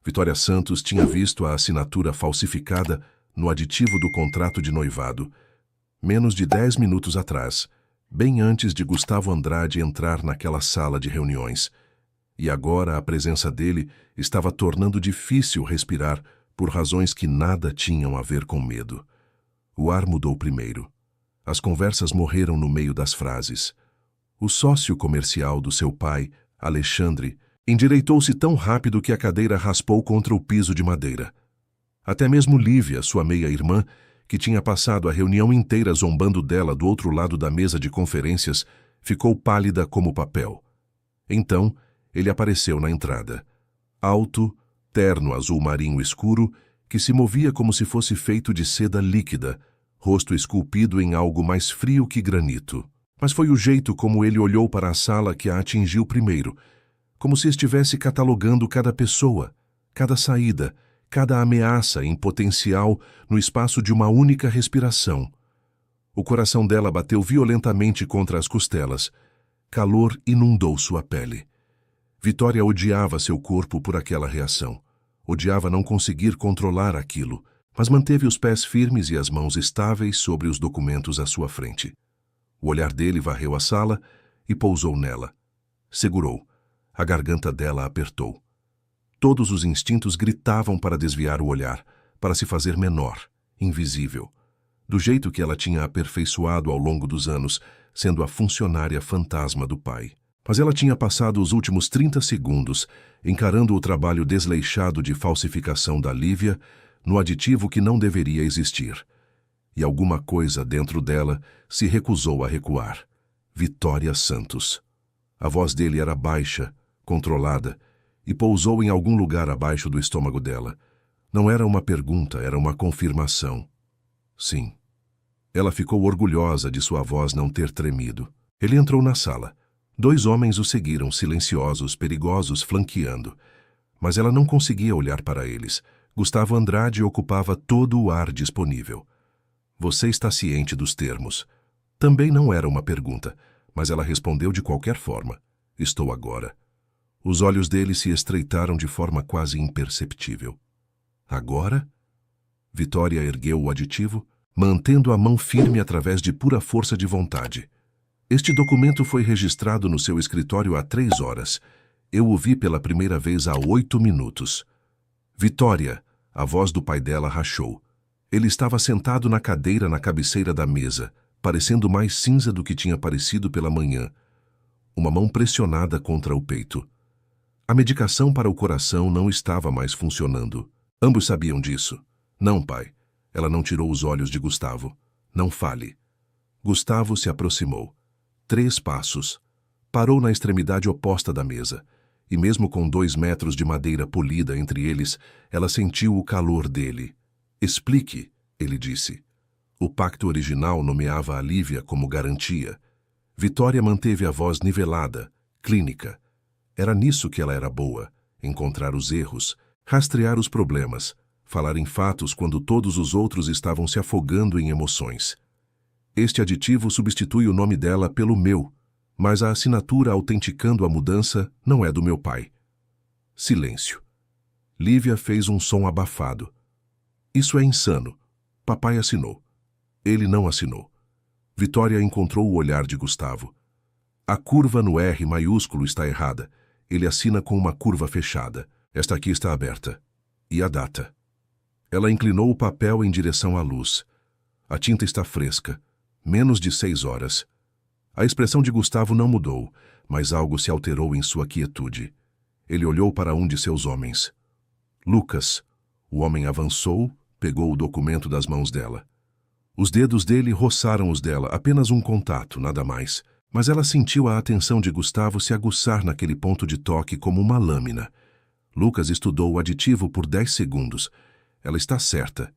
Vitória Santos tinha visto a assinatura falsificada no aditivo do contrato de noivado, menos de 10 minutos atrás, bem antes de Gustavo Andrade entrar naquela sala de reuniões. E agora a presença dele estava tornando difícil respirar por razões que nada tinham a ver com medo. O ar mudou primeiro. As conversas morreram no meio das frases. O sócio comercial do seu pai, Alexandre, endireitou-se tão rápido que a cadeira raspou contra o piso de madeira. Até mesmo Lívia, sua meia-irmã, que tinha passado a reunião inteira zombando dela do outro lado da mesa de conferências, ficou pálida como papel. Então, ele apareceu na entrada. Alto, terno azul marinho escuro, que se movia como se fosse feito de seda líquida, rosto esculpido em algo mais frio que granito. Mas foi o jeito como ele olhou para a sala que a atingiu primeiro, como se estivesse catalogando cada pessoa, cada saída, cada ameaça em potencial no espaço de uma única respiração. O coração dela bateu violentamente contra as costelas. Calor inundou sua pele. Vitória odiava seu corpo por aquela reação. Odiava não conseguir controlar aquilo, mas manteve os pés firmes e as mãos estáveis sobre os documentos à sua frente. O olhar dele varreu a sala e pousou nela. Segurou. A garganta dela apertou. Todos os instintos gritavam para desviar o olhar, para se fazer menor, invisível. Do jeito que ela tinha aperfeiçoado ao longo dos anos, sendo a funcionária fantasma do pai. Mas ela tinha passado os últimos 30 segundos encarando o trabalho desleixado de falsificação da Lívia no aditivo que não deveria existir. E alguma coisa dentro dela se recusou a recuar. Vitória Santos. A voz dele era baixa, controlada, e pousou em algum lugar abaixo do estômago dela. Não era uma pergunta, era uma confirmação. Sim. Ela ficou orgulhosa de sua voz não ter tremido. Ele entrou na sala. 2 homens o seguiram, silenciosos, perigosos, flanqueando. Mas ela não conseguia olhar para eles. Gustavo Andrade ocupava todo o ar disponível. Você está ciente dos termos? Também não era uma pergunta, mas ela respondeu de qualquer forma. Estou agora. Os olhos dele se estreitaram de forma quase imperceptível. Agora? Vitória ergueu o aditivo, mantendo a mão firme através de pura força de vontade. Este documento foi registrado no seu escritório há 3 horas. Eu o vi pela primeira vez há 8 minutos. Vitória, a voz do pai dela rachou. Ele estava sentado na cadeira na cabeceira da mesa, parecendo mais cinza do que tinha parecido pela manhã. Uma mão pressionada contra o peito. A medicação para o coração não estava mais funcionando. Ambos sabiam disso. Não, pai. Ela não tirou os olhos de Gustavo. Não fale. Gustavo se aproximou. 3 passos. Parou na extremidade oposta da mesa. E mesmo com 2 metros de madeira polida entre eles, ela sentiu o calor dele. Explique, ele disse. O pacto original nomeava a Lívia como garantia. Vitória manteve a voz nivelada, clínica. Era nisso que ela era boa, encontrar os erros, rastrear os problemas, falar em fatos quando todos os outros estavam se afogando em emoções. Este aditivo substitui o nome dela pelo meu, mas a assinatura autenticando a mudança não é do meu pai. Silêncio. Lívia fez um som abafado. Isso é insano. Papai assinou. Ele não assinou. Vitória encontrou o olhar de Gustavo. A curva no R maiúsculo está errada. Ele assina com uma curva fechada. Esta aqui está aberta. E a data? Ela inclinou o papel em direção à luz. A tinta está fresca. Menos de 6 horas. A expressão de Gustavo não mudou, mas algo se alterou em sua quietude. Ele olhou para um de seus homens. Lucas. O homem avançou, pegou o documento das mãos dela. Os dedos dele roçaram os dela, apenas um contato, nada mais. Mas ela sentiu a atenção de Gustavo se aguçar naquele ponto de toque como uma lâmina. Lucas estudou o aditivo por 10 segundos. Ela está certa.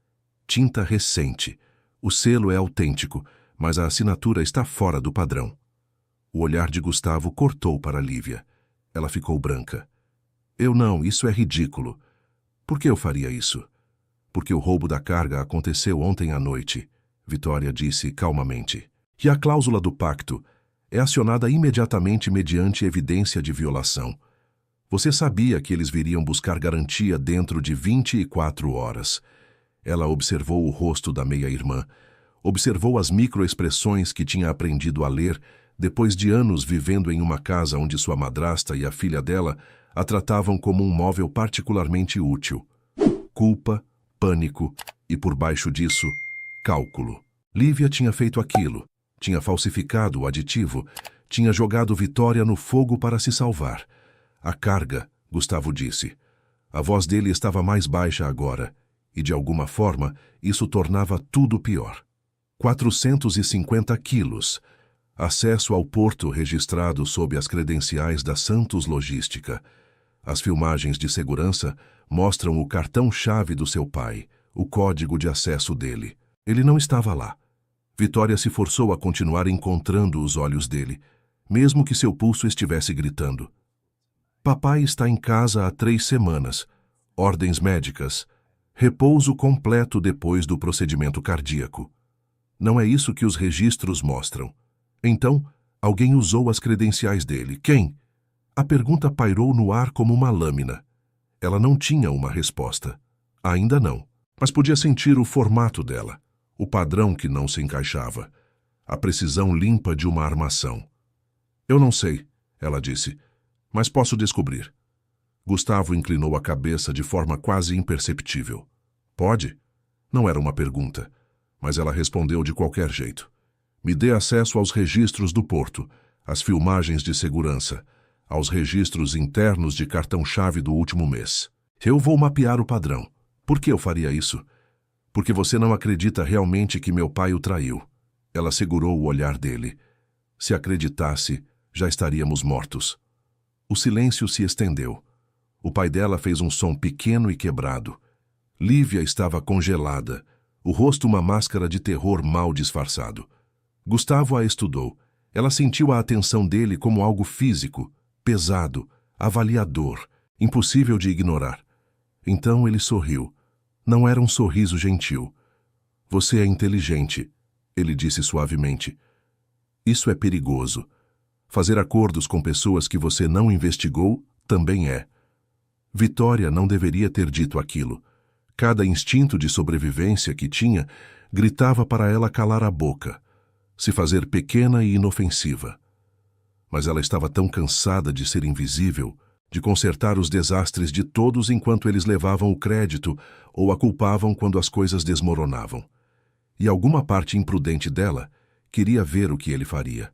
Tinta recente. O selo é autêntico, mas a assinatura está fora do padrão. O olhar de Gustavo cortou para Lívia. Ela ficou branca. Eu não, isso é ridículo. Por que eu faria isso? Porque o roubo da carga aconteceu ontem à noite, Vitória disse calmamente. E a cláusula do pacto é acionada imediatamente mediante evidência de violação. Você sabia que eles viriam buscar garantia dentro de 24 horas. Ela observou o rosto da meia-irmã, observou as microexpressões que tinha aprendido a ler depois de anos vivendo em uma casa onde sua madrasta e a filha dela a tratavam como um móvel particularmente útil. Culpa, pânico e, por baixo disso, cálculo. Lívia tinha feito aquilo, tinha falsificado o aditivo, tinha jogado Vitória no fogo para se salvar. A carga, Gustavo disse. A voz dele estava mais baixa agora, e de alguma forma isso tornava tudo pior. 450 quilos. Acesso ao porto registrado sob as credenciais da Santos Logística. As filmagens de segurança mostram o cartão-chave do seu pai, o código de acesso dele. Ele não estava lá. Vitória se forçou a continuar encontrando os olhos dele, mesmo que seu pulso estivesse gritando. Papai está em casa há 3 semanas. Ordens médicas. Repouso completo depois do procedimento cardíaco. Não é isso que os registros mostram. Então, alguém usou as credenciais dele. Quem? A pergunta pairou no ar como uma lâmina. Ela não tinha uma resposta. Ainda não. Mas podia sentir o formato dela, o padrão que não se encaixava, a precisão limpa de uma armação. Eu não sei, ela disse, mas posso descobrir. Gustavo inclinou a cabeça de forma quase imperceptível. Pode? Não era uma pergunta, mas ela respondeu de qualquer jeito. Me dê acesso aos registros do porto, às filmagens de segurança, aos registros internos de cartão-chave do último mês. Eu vou mapear o padrão. Por que eu faria isso? Porque você não acredita realmente que meu pai o traiu. Ela segurou o olhar dele. Se acreditasse, já estaríamos mortos. O silêncio se estendeu. O pai dela fez um som pequeno e quebrado. Lívia estava congelada, o rosto uma máscara de terror mal disfarçado. Gustavo a estudou. Ela sentiu a atenção dele como algo físico, pesado, avaliador, impossível de ignorar. Então ele sorriu. Não era um sorriso gentil. Você é inteligente, ele disse suavemente. Isso é perigoso. Fazer acordos com pessoas que você não investigou também é. Vitória não deveria ter dito aquilo. Cada instinto de sobrevivência que tinha gritava para ela calar a boca, se fazer pequena e inofensiva. Mas ela estava tão cansada de ser invisível, de consertar os desastres de todos enquanto eles levavam o crédito ou a culpavam quando as coisas desmoronavam. E alguma parte imprudente dela queria ver o que ele faria.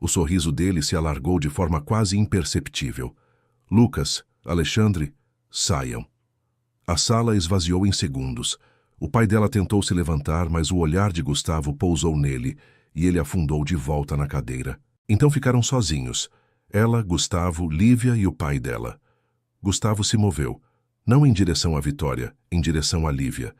O sorriso dele se alargou de forma quase imperceptível. Lucas, Alexandre, saiam. A sala esvaziou em segundos. O pai dela tentou se levantar, mas o olhar de Gustavo pousou nele e ele afundou de volta na cadeira. Então ficaram sozinhos. Ela, Gustavo, Lívia e o pai dela. Gustavo se moveu, não em direção à Vitória, em direção a Lívia.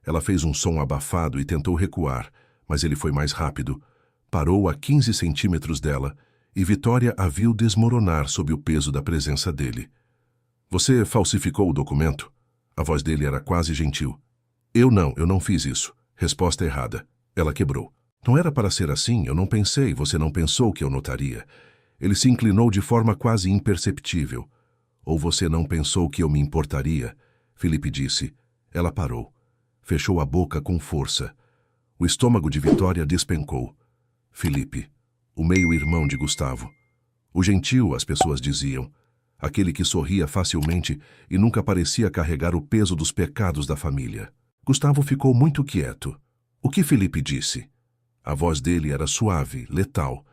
Ela fez um som abafado e tentou recuar, mas ele foi mais rápido. Parou a 15 centímetros dela e Vitória a viu desmoronar sob o peso da presença dele. Você falsificou o documento? A voz dele era quase gentil. Eu não fiz isso. Resposta errada. Ela quebrou. Não era para ser assim, eu não pensei, você não pensou que eu notaria. Ele se inclinou de forma quase imperceptível. Ou você não pensou que eu me importaria? Felipe disse. Ela parou. Fechou a boca com força. O estômago de Vitória despencou. Felipe, o meio-irmão de Gustavo. O gentil, as pessoas diziam. Aquele que sorria facilmente e nunca parecia carregar o peso dos pecados da família. Gustavo ficou muito quieto. O que Felipe disse? A voz dele era suave, letal.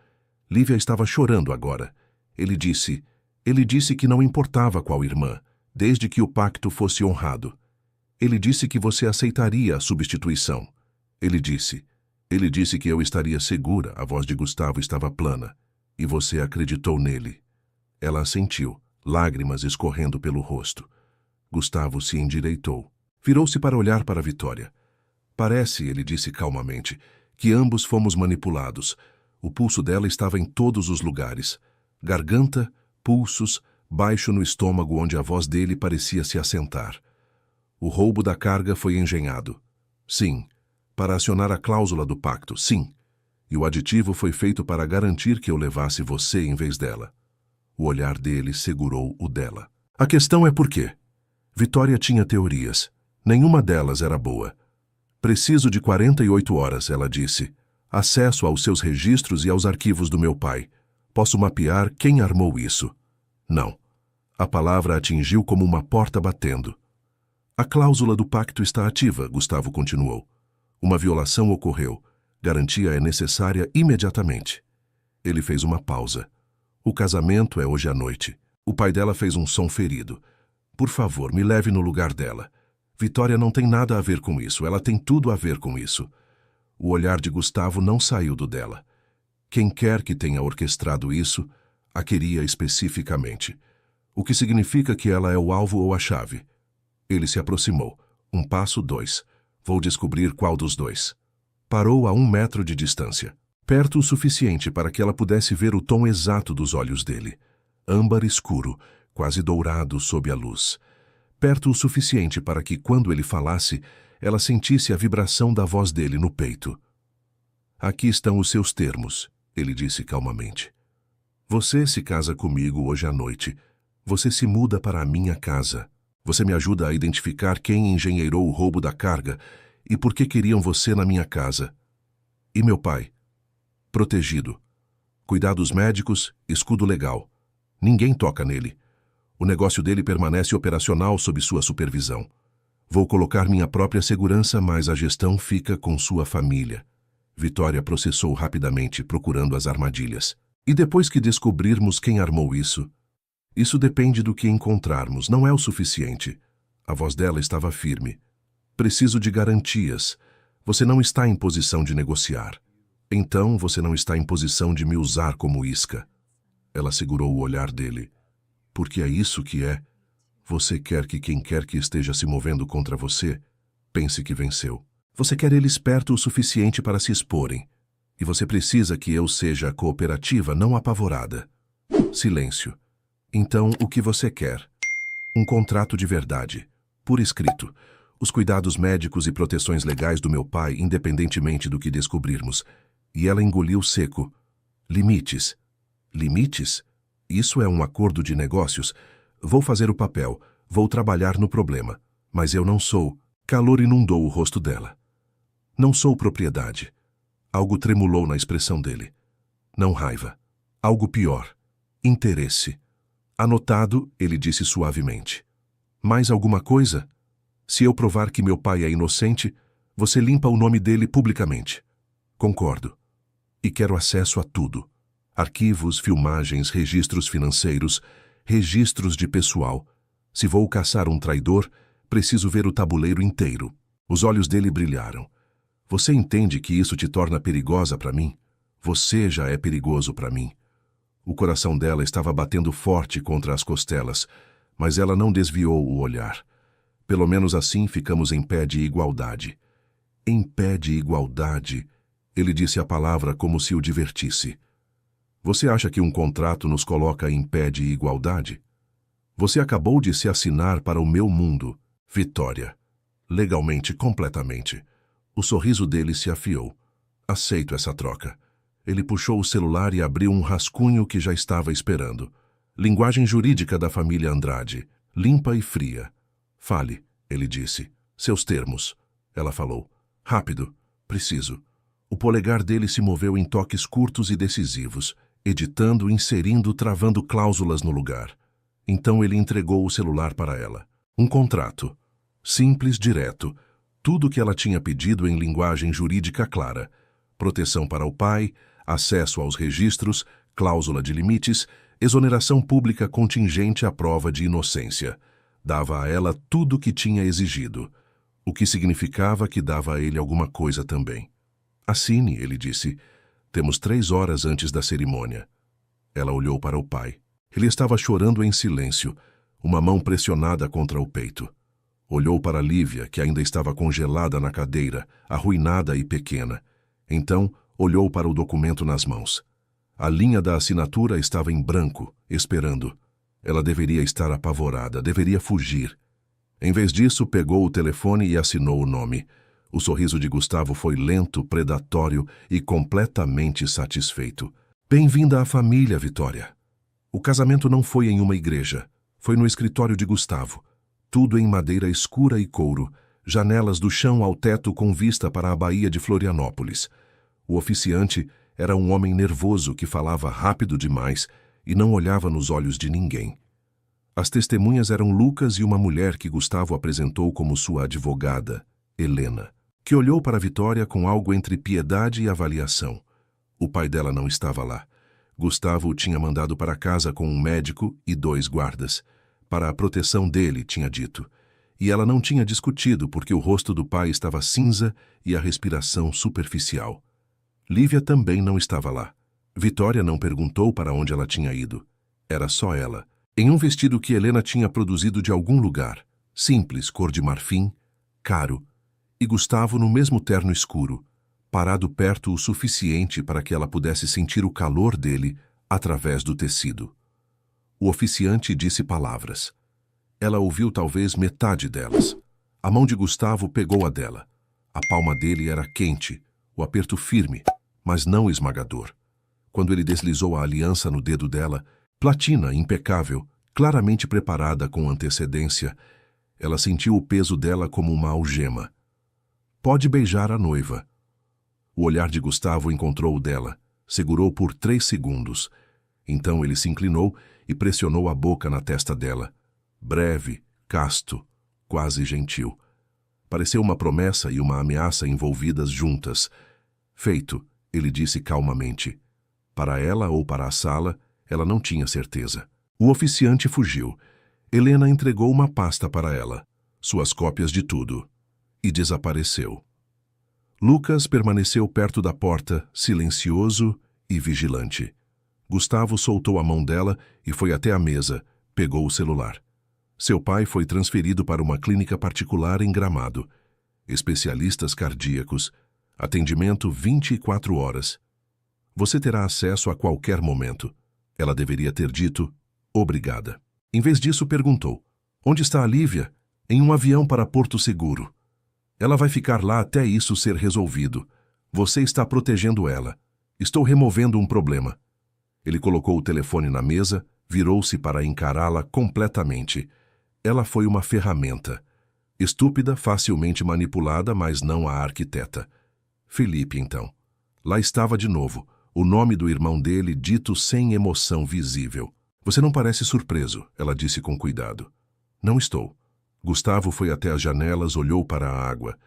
Lívia estava chorando agora. Ele disse que não importava qual irmã, desde que o pacto fosse honrado. Ele disse que você aceitaria a substituição. Ele disse que eu estaria segura, a voz de Gustavo estava plana. E você acreditou nele. Ela assentiu, lágrimas escorrendo pelo rosto. Gustavo se endireitou. Virou-se para olhar para Vitória. Parece, ele disse calmamente, que ambos fomos manipulados. O pulso dela estava em todos os lugares. Garganta, pulsos, baixo no estômago onde a voz dele parecia se assentar. O roubo da carga foi engenhado. Sim. Para acionar a cláusula do pacto, sim. E o aditivo foi feito para garantir que eu levasse você em vez dela. O olhar dele segurou o dela. A questão é por quê? Vitória tinha teorias. Nenhuma delas era boa. Preciso de 48 horas, ela disse. Acesso aos seus registros e aos arquivos do meu pai. Posso mapear quem armou isso. Não. A palavra atingiu como uma porta batendo. A cláusula do pacto está ativa, Gustavo continuou. Uma violação ocorreu. Garantia é necessária imediatamente. Ele fez uma pausa. O casamento é hoje à noite. O pai dela fez um som ferido. Por favor, me leve no lugar dela. Vitória não tem nada a ver com isso. Ela tem tudo a ver com isso. O olhar de Gustavo não saiu do dela. Quem quer que tenha orquestrado isso, a queria especificamente. O que significa que ela é o alvo ou a chave. Ele se aproximou. 2 passos. Vou descobrir qual dos dois. Parou a 1 metro de distância. Perto o suficiente para que ela pudesse ver o tom exato dos olhos dele. Âmbar escuro, quase dourado sob a luz. Perto o suficiente para que, quando ele falasse, ela sentisse a vibração da voz dele no peito. Aqui estão os seus termos, ele disse calmamente. Você se casa comigo hoje à noite. Você se muda para a minha casa. Você me ajuda a identificar quem engenheirou o roubo da carga e por que queriam você na minha casa. E meu pai? Protegido. Cuidados médicos, escudo legal. Ninguém toca nele. O negócio dele permanece operacional sob sua supervisão. Vou colocar minha própria segurança, mas a gestão fica com sua família. Vitória processou rapidamente, procurando as armadilhas. E depois que descobrirmos quem armou isso? Isso depende do que encontrarmos, não é o suficiente. A voz dela estava firme. Preciso de garantias. Você não está em posição de negociar. Então você não está em posição de me usar como isca. Ela segurou o olhar dele. Porque é isso que é. Você quer que quem quer que esteja se movendo contra você pense que venceu. Você quer eles perto o suficiente para se exporem. E você precisa que eu seja cooperativa, não apavorada. Silêncio. Então, o que você quer? Um contrato de verdade, por escrito. Os cuidados médicos e proteções legais do meu pai, independentemente do que descobrirmos. E ela engoliu seco. Limites. Limites? Isso é um acordo de negócios. Vou fazer o papel, vou trabalhar no problema. Mas eu não sou. Calor inundou o rosto dela. Não sou propriedade. Algo tremulou na expressão dele. Não raiva. Algo pior. Interesse. Anotado, ele disse suavemente. Mais alguma coisa? Se eu provar que meu pai é inocente, você limpa o nome dele publicamente. Concordo. E quero acesso a tudo. Arquivos, filmagens, registros financeiros, registros de pessoal. Se vou caçar um traidor, preciso ver o tabuleiro inteiro. Os olhos dele brilharam. Você entende que isso te torna perigosa para mim? Você já é perigoso para mim. O coração dela estava batendo forte contra as costelas, mas ela não desviou o olhar. Pelo menos assim ficamos em pé de igualdade. Em pé de igualdade, ele disse a palavra como se o divertisse. Você acha que um contrato nos coloca em pé de igualdade? Você acabou de se assinar para o meu mundo, Vitória. Legalmente, completamente. O sorriso dele se afiou. Aceito essa troca. Ele puxou o celular e abriu um rascunho que já estava esperando. Linguagem jurídica da família Andrade. Limpa e fria. Fale, ele disse. Seus termos. Ela falou. Rápido. Preciso. O polegar dele se moveu em toques curtos e decisivos, editando, inserindo, travando cláusulas no lugar. Então ele entregou o celular para ela. Um contrato. Simples, direto. Tudo o que ela tinha pedido em linguagem jurídica clara. Proteção para o pai, acesso aos registros, cláusula de limites, exoneração pública contingente à prova de inocência. Dava a ela tudo o que tinha exigido, o que significava que dava a ele alguma coisa também. Assine, ele disse. Temos 3 horas antes da cerimônia. Ela olhou para o pai. Ele estava chorando em silêncio, uma mão pressionada contra o peito. Olhou para Lívia, que ainda estava congelada na cadeira, arruinada e pequena. Então, olhou para o documento nas mãos. A linha da assinatura estava em branco, esperando. Ela deveria estar apavorada, deveria fugir. Em vez disso, pegou o telefone e assinou o nome. O sorriso de Gustavo foi lento, predatório e completamente satisfeito. Bem-vinda à família, Vitória. O casamento não foi em uma igreja. Foi no escritório de Gustavo. Tudo em madeira escura e couro, janelas do chão ao teto com vista para a Baía de Florianópolis. O oficiante era um homem nervoso que falava rápido demais e não olhava nos olhos de ninguém. As testemunhas eram Lucas e uma mulher que Gustavo apresentou como sua advogada, Helena, que olhou para Vitória com algo entre piedade e avaliação. O pai dela não estava lá. Gustavo o tinha mandado para casa com um médico e 2 guardas. Para a proteção dele, tinha dito. E ela não tinha discutido porque o rosto do pai estava cinza e a respiração superficial. Lívia também não estava lá. Vitória não perguntou para onde ela tinha ido. Era só ela, em um vestido que Helena tinha produzido de algum lugar, simples, cor de marfim, caro, e Gustavo no mesmo terno escuro, parado perto o suficiente para que ela pudesse sentir o calor dele através do tecido. O oficiante disse palavras. Ela ouviu talvez metade delas. A mão de Gustavo pegou a dela. A palma dele era quente, o aperto firme, mas não esmagador. Quando ele deslizou a aliança no dedo dela, platina, impecável, claramente preparada com antecedência, ela sentiu o peso dela como uma algema. Pode beijar a noiva. O olhar de Gustavo encontrou o dela, segurou por 3 segundos. Então ele se inclinou e pressionou a boca na testa dela. Breve, casto, quase gentil. Pareceu uma promessa e uma ameaça envolvidas juntas. Feito, ele disse calmamente. Para ela ou para a sala, ela não tinha certeza. O oficiante fugiu. Helena entregou uma pasta para ela, suas cópias de tudo, e desapareceu. Lucas permaneceu perto da porta, silencioso e vigilante. Gustavo soltou a mão dela e foi até a mesa, pegou o celular. Seu pai foi transferido para uma clínica particular em Gramado. Especialistas cardíacos, atendimento 24 horas. Você terá acesso a qualquer momento. Ela deveria ter dito, obrigada. Em vez disso, perguntou, onde está a Lívia? Em um avião para Porto Seguro. Ela vai ficar lá até isso ser resolvido. Você está protegendo ela. Estou removendo um problema. Ele colocou o telefone na mesa, virou-se para encará-la completamente. Ela foi uma ferramenta. Estúpida, facilmente manipulada, mas não a arquiteta. Felipe, então. Lá estava de novo, o nome do irmão dele dito sem emoção visível. Você não parece surpreso, ela disse com cuidado. Não estou. Gustavo foi até as janelas, olhou para a água.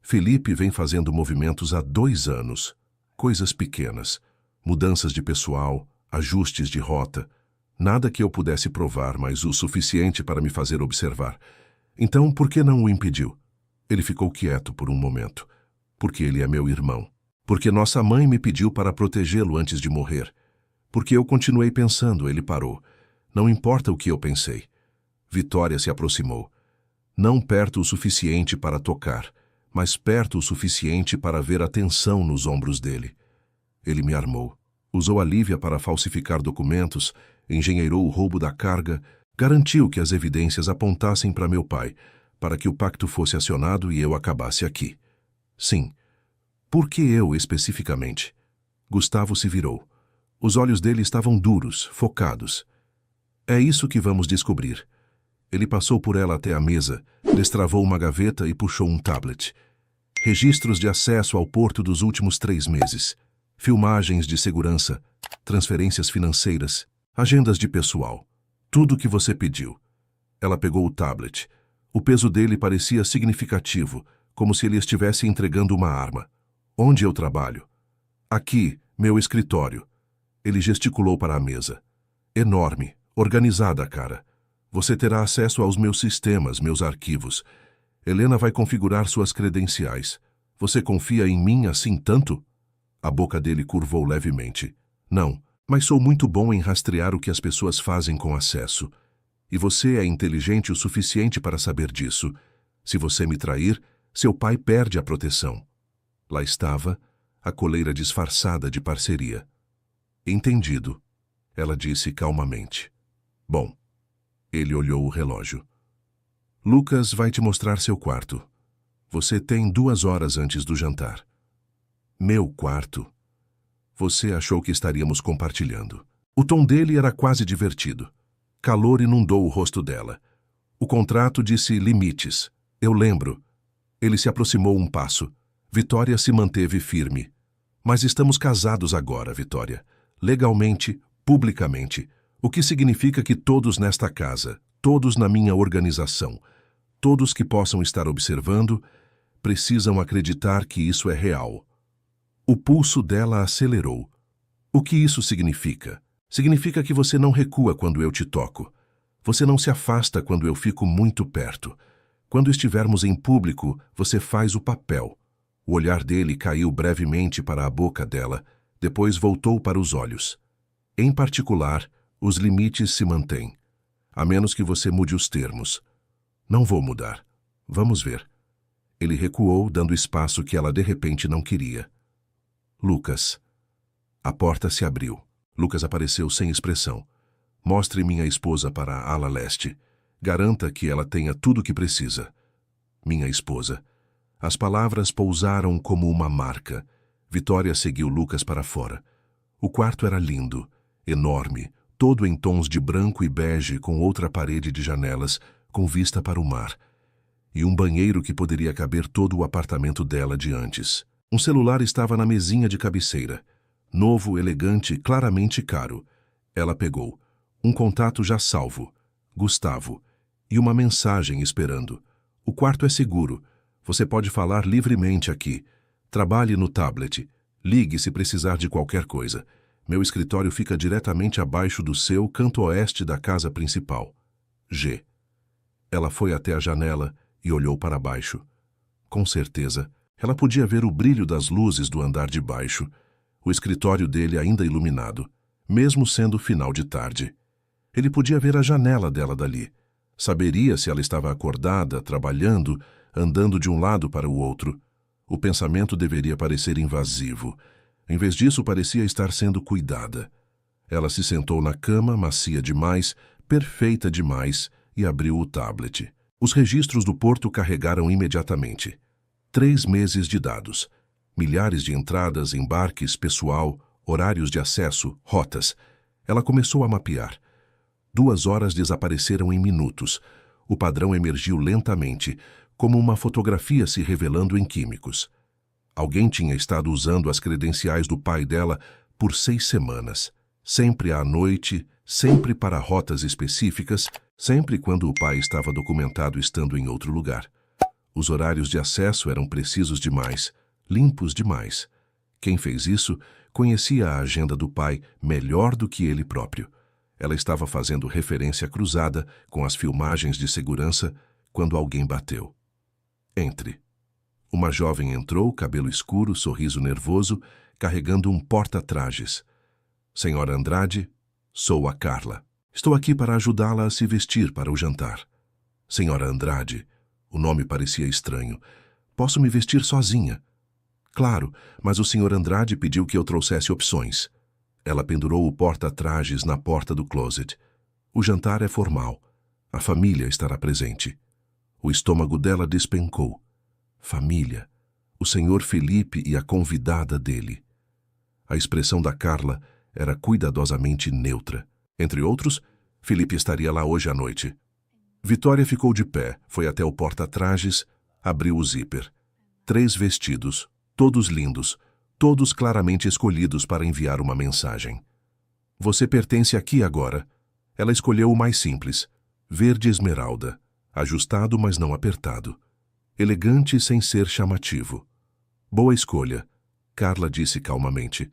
Felipe vem fazendo movimentos há 2 anos. Coisas pequenas. Mudanças de pessoal, ajustes de rota. Nada que eu pudesse provar, mas o suficiente para me fazer observar. Então, por que não o impediu? Ele ficou quieto por um momento. Porque ele é meu irmão. Porque nossa mãe me pediu para protegê-lo antes de morrer. Porque eu continuei pensando, ele parou. Não importa o que eu pensei. Vitória se aproximou. Não perto o suficiente para tocar, mas perto o suficiente para ver a tensão nos ombros dele. Ele me armou. Usou a Lívia para falsificar documentos, engenheirou o roubo da carga, garantiu que as evidências apontassem para meu pai, para que o pacto fosse acionado e eu acabasse aqui. Sim. Por que eu, especificamente? Gustavo se virou. Os olhos dele estavam duros, focados. É isso que vamos descobrir. Ele passou por ela até a mesa, destravou uma gaveta e puxou um tablet. Registros de acesso ao porto dos últimos 3 meses. Filmagens de segurança, transferências financeiras, agendas de pessoal. Tudo o que você pediu. Ela pegou o tablet. O peso dele parecia significativo, como se ele estivesse entregando uma arma. Onde eu trabalho? Aqui, meu escritório. Ele gesticulou para a mesa. Enorme, organizada, cara. Você terá acesso aos meus sistemas, meus arquivos. Helena vai configurar suas credenciais. Você confia em mim assim tanto? A boca dele curvou levemente. Não, mas sou muito bom em rastrear o que as pessoas fazem com acesso. E você é inteligente o suficiente para saber disso. Se você me trair, seu pai perde a proteção. Lá estava, a coleira disfarçada de parceria. Entendido, ela disse calmamente. Bom. Ele olhou o relógio. Lucas vai te mostrar seu quarto. Você tem 2 horas antes do jantar. Meu quarto? Você achou que estaríamos compartilhando. O tom dele era quase divertido. Calor inundou o rosto dela. O contrato disse limites. Eu lembro. Ele se aproximou um passo. Vitória se manteve firme. Mas estamos casados agora, Vitória. Legalmente, publicamente. O que significa que todos nesta casa, todos na minha organização, todos que possam estar observando, precisam acreditar que isso é real. O pulso dela acelerou. O que isso significa? Significa que você não recua quando eu te toco. Você não se afasta quando eu fico muito perto. Quando estivermos em público, você faz o papel. O olhar dele caiu brevemente para a boca dela, depois voltou para os olhos. Em particular, os limites se mantêm, a menos que você mude os termos. Não vou mudar. Vamos ver. Ele recuou, dando espaço que ela de repente não queria. Lucas. A porta se abriu. Lucas apareceu sem expressão. Mostre minha esposa para a ala leste. Garanta que ela tenha tudo o que precisa. Minha esposa. As palavras pousaram como uma marca. Vitória seguiu Lucas para fora. O quarto era lindo, enorme, todo em tons de branco e bege, com outra parede de janelas, com vista para o mar. E um banheiro que poderia caber todo o apartamento dela de antes. Um celular estava na mesinha de cabeceira. Novo, elegante, claramente caro. Ela pegou. Um contato já salvo. Gustavo. E uma mensagem esperando. O quarto é seguro. Você pode falar livremente aqui. Trabalhe no tablet. Ligue se precisar de qualquer coisa. Meu escritório fica diretamente abaixo do seu, canto oeste da casa principal. G. Ela foi até a janela e olhou para baixo. Com certeza, ela podia ver o brilho das luzes do andar de baixo, o escritório dele ainda iluminado, mesmo sendo final de tarde. Ele podia ver a janela dela dali. Saberia se ela estava acordada, trabalhando, andando de um lado para o outro. O pensamento deveria parecer invasivo. Em vez disso, parecia estar sendo cuidada. Ela se sentou na cama, macia demais, perfeita demais, e abriu o tablet. Os registros do porto carregaram imediatamente. 3 meses de dados. Milhares de entradas, embarques, pessoal, horários de acesso, rotas. Ela começou a mapear. 2 horas desapareceram em minutos. O padrão emergiu lentamente, como uma fotografia se revelando em químicos. Alguém tinha estado usando as credenciais do pai dela por 6 semanas. Sempre à noite, sempre para rotas específicas, sempre quando o pai estava documentado estando em outro lugar. Os horários de acesso eram precisos demais, limpos demais. Quem fez isso conhecia a agenda do pai melhor do que ele próprio. Ela estava fazendo referência cruzada com as filmagens de segurança quando alguém bateu. Entre. Uma jovem entrou, cabelo escuro, sorriso nervoso, carregando um porta-trajes. Senhora Andrade, sou a Carla. Estou aqui para ajudá-la a se vestir para o jantar. Senhora Andrade, o nome parecia estranho. Posso me vestir sozinha? Claro, mas o senhor Andrade pediu que eu trouxesse opções. Ela pendurou o porta-trajes na porta do closet. O jantar é formal. A família estará presente. O estômago dela despencou. Família. O senhor Felipe e a convidada dele. A expressão da Carla era cuidadosamente neutra. Entre outros, Felipe estaria lá hoje à noite. Vitória ficou de pé, foi até o porta-trajes, abriu o zíper. 3 vestidos, todos lindos, todos claramente escolhidos para enviar uma mensagem. Você pertence aqui agora. Ela escolheu o mais simples, verde esmeralda, ajustado mas não apertado. Elegante sem ser chamativo. Boa escolha, Carla disse calmamente.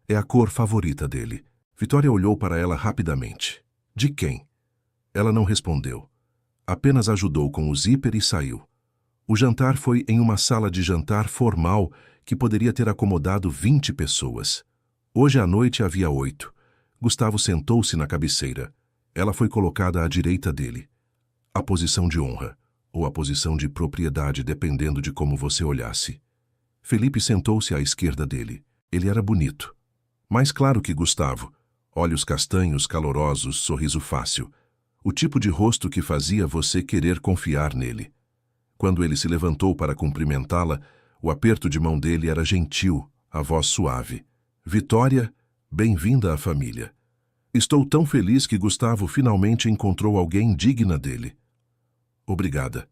É a cor favorita dele. Vitória olhou para ela rapidamente. De quem? Ela não respondeu. Apenas ajudou com o zíper e saiu. O jantar foi em uma sala de jantar formal que poderia ter acomodado 20 pessoas. Hoje à noite havia 8. Gustavo sentou-se na cabeceira. Ela foi colocada à direita dele. A posição de honra, ou a posição de propriedade, dependendo de como você olhasse. Felipe sentou-se à esquerda dele. Ele era bonito. Mais claro que Gustavo. Olhos castanhos, calorosos, sorriso fácil. O tipo de rosto que fazia você querer confiar nele. Quando ele se levantou para cumprimentá-la, o aperto de mão dele era gentil, a voz suave. Vitória, bem-vinda à família. Estou tão feliz que Gustavo finalmente encontrou alguém digna dele. Obrigada.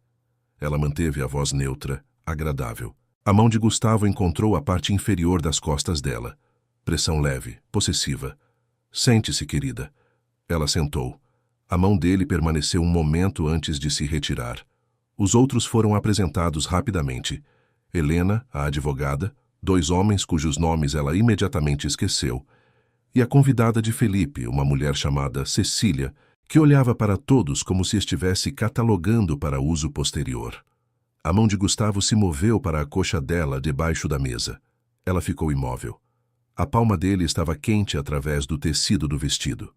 Ela manteve a voz neutra, agradável. A mão de Gustavo encontrou a parte inferior das costas dela. Pressão leve, possessiva. Sente-se, querida. Ela sentou. A mão dele permaneceu um momento antes de se retirar. Os outros foram apresentados rapidamente. Helena, a advogada, 2 homens cujos nomes ela imediatamente esqueceu, e a convidada de Felipe, uma mulher chamada Cecília, que olhava para todos como se estivesse catalogando para uso posterior. A mão de Gustavo se moveu para a coxa dela debaixo da mesa. Ela ficou imóvel. A palma dele estava quente através do tecido do vestido.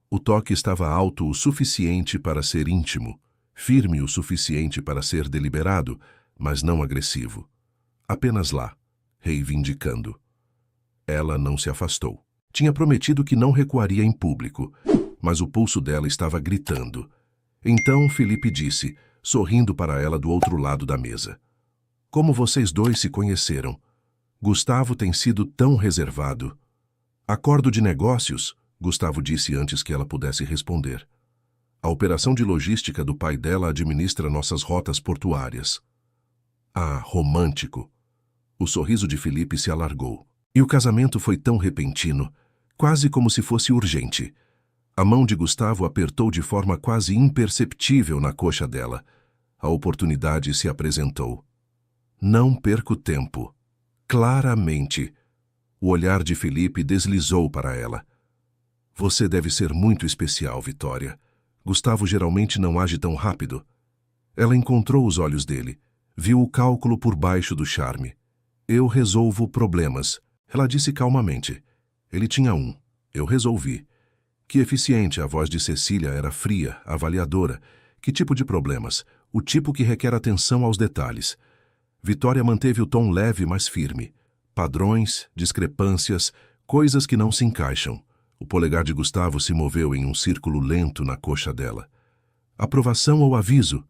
O toque estava alto o suficiente para ser íntimo, firme o suficiente para ser deliberado, mas não agressivo. Apenas lá, reivindicando. Ela não se afastou. Tinha prometido que não recuaria em público, mas o pulso dela estava gritando. Então Felipe disse, sorrindo para ela do outro lado da mesa: Como vocês dois se conheceram? Gustavo tem sido tão reservado. Acordo de negócios, Gustavo disse antes que ela pudesse responder. A operação de logística do pai dela administra nossas rotas portuárias. Ah, romântico. O sorriso de Felipe se alargou. E o casamento foi tão repentino, quase como se fosse urgente. A mão de Gustavo apertou de forma quase imperceptível na coxa dela. A oportunidade se apresentou. Não perco tempo. Claramente. O olhar de Felipe deslizou para ela. Você deve ser muito especial, Vitória. Gustavo geralmente não age tão rápido. Ela encontrou os olhos dele. Viu o cálculo por baixo do charme. Eu resolvo problemas, ela disse calmamente. Ele tinha um. Eu resolvi. Que eficiente, a voz de Cecília era fria, avaliadora. Que tipo de problemas? O tipo que requer atenção aos detalhes. Vitória manteve o tom leve, mas firme. Padrões, discrepâncias, coisas que não se encaixam. O polegar de Gustavo se moveu em um círculo lento na coxa dela. Aprovação ou aviso?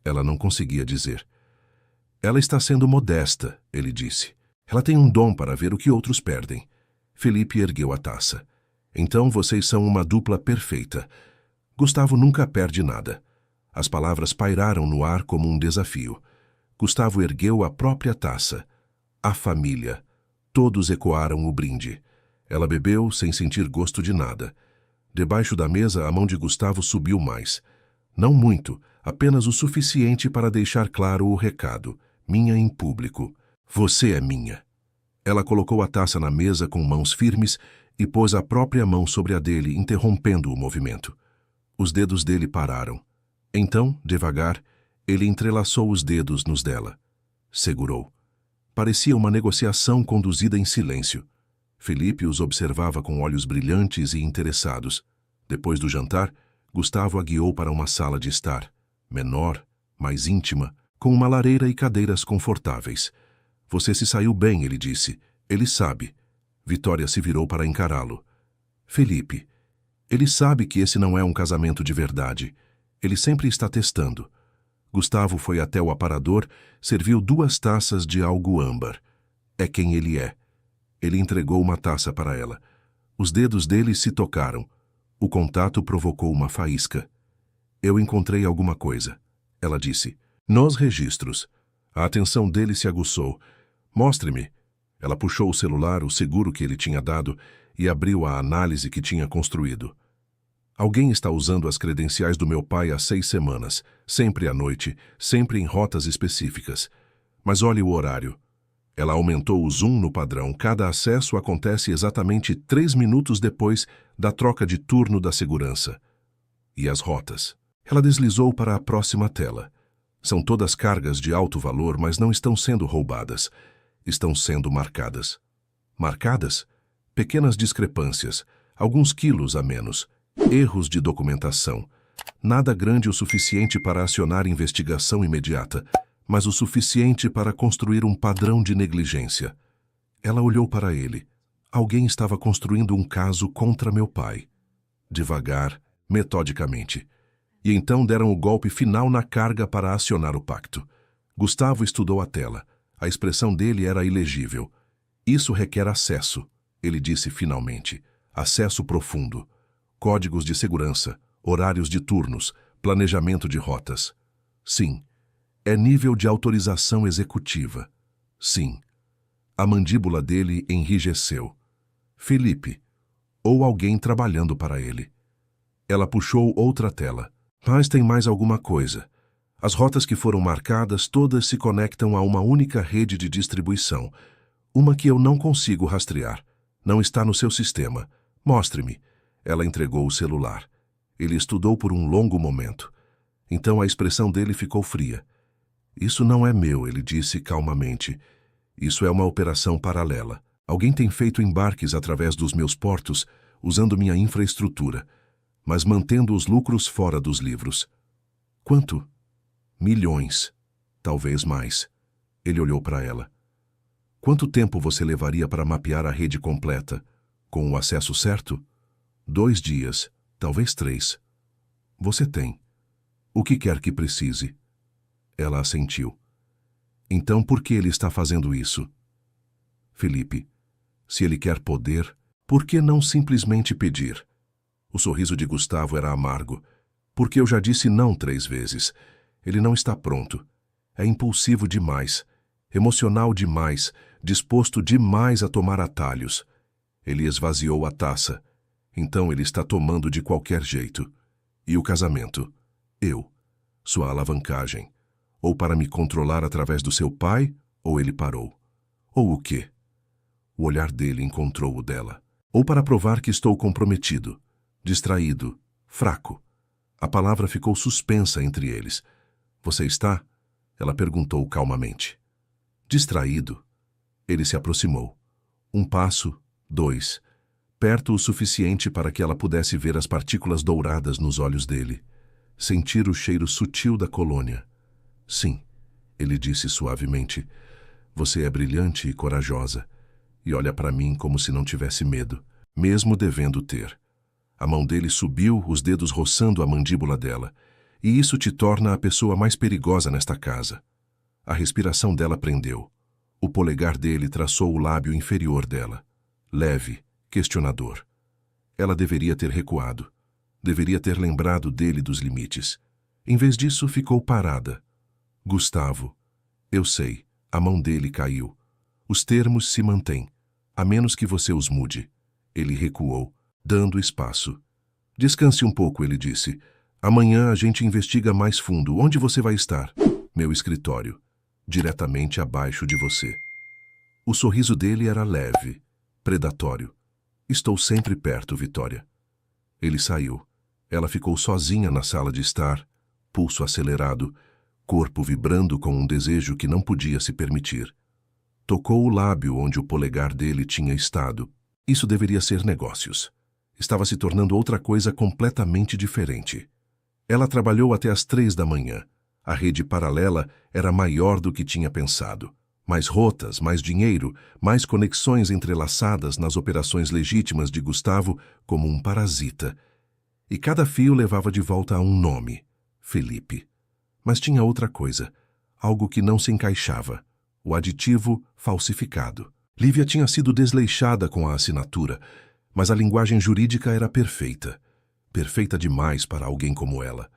Ela não conseguia dizer. Ela está sendo modesta, ele disse. Ela tem um dom para ver o que outros perdem. Felipe ergueu a taça. Então vocês são uma dupla perfeita. Gustavo nunca perde nada. As palavras pairaram no ar como um desafio. Gustavo ergueu a própria taça. A família. Todos ecoaram o brinde. Ela bebeu sem sentir gosto de nada. Debaixo da mesa, a mão de Gustavo subiu mais. Não muito, apenas o suficiente para deixar claro o recado. Minha em público. Você é minha. Ela colocou a taça na mesa com mãos firmes e pôs a própria mão sobre a dele, interrompendo o movimento. Os dedos dele pararam. Então, devagar, ele entrelaçou os dedos nos dela. Segurou. Parecia uma negociação conduzida em silêncio. Felipe os observava com olhos brilhantes e interessados. Depois do jantar, Gustavo a guiou para uma sala de estar, menor, mais íntima, com uma lareira e cadeiras confortáveis. Você se saiu bem, ele disse. Ele sabe. Vitória se virou para encará-lo. Felipe, ele sabe que esse não é um casamento de verdade. Ele sempre está testando. Gustavo foi até o aparador, serviu 2 taças de algo âmbar. É quem ele é. Ele entregou uma taça para ela. Os dedos dele se tocaram. O contato provocou uma faísca. Eu encontrei alguma coisa, ela disse. Nos registros. A atenção dele se aguçou. Mostre-me. Ela puxou o celular, o seguro que ele tinha dado, e abriu a análise que tinha construído. Alguém está usando as credenciais do meu pai há 6 semanas, sempre à noite, sempre em rotas específicas. Mas olhe o horário. Ela aumentou o zoom no padrão. Cada acesso acontece exatamente 3 minutos depois da troca de turno da segurança. E as rotas? Ela deslizou para a próxima tela. São todas cargas de alto valor, mas não estão sendo roubadas. Estão sendo marcadas. Marcadas? Pequenas discrepâncias, alguns quilos a menos, erros de documentação. Nada grande o suficiente para acionar investigação imediata, mas o suficiente para construir um padrão de negligência. Ela olhou para ele. Alguém estava construindo um caso contra meu pai. Devagar, metodicamente. E então deram o golpe final na carga para acionar o pacto. Gustavo estudou a tela. A expressão dele era ilegível. Isso requer acesso, ele disse finalmente. Acesso profundo. códigos de segurança, horários de turnos, planejamento de rotas. Sim, é nível de autorização executiva. Sim. A mandíbula dele enrijeceu. Felipe, ou alguém trabalhando para ele. Ela puxou outra tela. Mas tem mais alguma coisa. As rotas que foram marcadas todas se conectam a uma única rede de distribuição. Uma que eu não consigo rastrear. Não está no seu sistema. Mostre-me. Ela entregou o celular. Ele estudou por um longo momento. Então a expressão dele ficou fria. Isso não é meu, ele disse calmamente. Isso é uma operação paralela. Alguém tem feito embarques através dos meus portos, usando minha infraestrutura, mas mantendo os lucros fora dos livros. Quanto? Milhões. Talvez mais. Ele olhou para ela. Quanto tempo você levaria para mapear a rede completa? Com o acesso certo? 2 dias, talvez 3. Você tem. O que quer que precise? Ela assentiu. Então por que ele está fazendo isso? Felipe, se ele quer poder, por que não simplesmente pedir? O sorriso de Gustavo era amargo. Porque eu já disse não 3 vezes. Ele não está pronto. É impulsivo demais, emocional demais, disposto demais a tomar atalhos. Ele esvaziou a taça. Então ele está tomando de qualquer jeito. E o casamento? Eu. Sua alavancagem. Ou para me controlar através do seu pai, ou ele parou. Ou o quê? O olhar dele encontrou o dela. Ou para provar que estou comprometido, distraído, fraco. A palavra ficou suspensa entre eles. Você está? Ela perguntou calmamente. Distraído. Ele se aproximou. 1 passo, 2. Perto o suficiente para que ela pudesse ver as partículas douradas nos olhos dele. Sentir o cheiro sutil da colônia. Sim, ele disse suavemente. Você é brilhante e corajosa. E olha para mim como se não tivesse medo, mesmo devendo ter. A mão dele subiu, os dedos roçando a mandíbula dela. E isso te torna a pessoa mais perigosa nesta casa. A respiração dela prendeu. O polegar dele traçou o lábio inferior dela. Leve, questionador. Ela deveria ter recuado. Deveria ter lembrado dele dos limites. Em vez disso, ficou parada. Gustavo. Eu sei. A mão dele caiu. Os termos se mantêm, a menos que você os mude. Ele recuou, dando espaço. Descanse um pouco, ele disse. Amanhã a gente investiga mais fundo. Onde você vai estar? Meu escritório. Diretamente abaixo de você. O sorriso dele era leve, predatório. Estou sempre perto, Vitória. Ele saiu. Ela ficou sozinha na sala de estar, pulso acelerado, corpo vibrando com um desejo que não podia se permitir. Tocou o lábio onde o polegar dele tinha estado. Isso deveria ser negócios. Estava se tornando outra coisa completamente diferente. Ela trabalhou até às 3 da manhã. A rede paralela era maior do que tinha pensado. Mais rotas, mais dinheiro, mais conexões entrelaçadas nas operações legítimas de Gustavo como um parasita. E cada fio levava de volta a um nome, Felipe. Mas tinha outra coisa, algo que não se encaixava, o aditivo falsificado. Lívia tinha sido desleixada com a assinatura, mas a linguagem jurídica era perfeita. Perfeita demais para alguém como ela.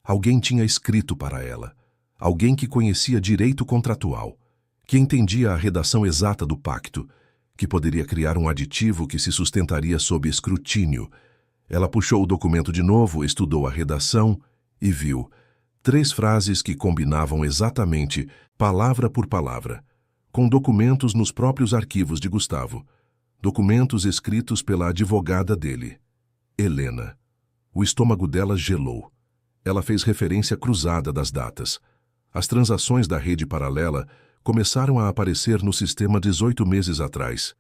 Alguém tinha escrito para ela. Alguém que conhecia direito contratual, que entendia a redação exata do pacto, que poderia criar um aditivo que se sustentaria sob escrutínio. Ela puxou o documento de novo, estudou a redação e viu 3 frases que combinavam exatamente, palavra por palavra, com documentos nos próprios arquivos de Gustavo. Documentos escritos pela advogada dele, Helena. O estômago dela gelou. Ela fez referência cruzada das datas. As transações da rede paralela começaram a aparecer no sistema 18 meses atrás.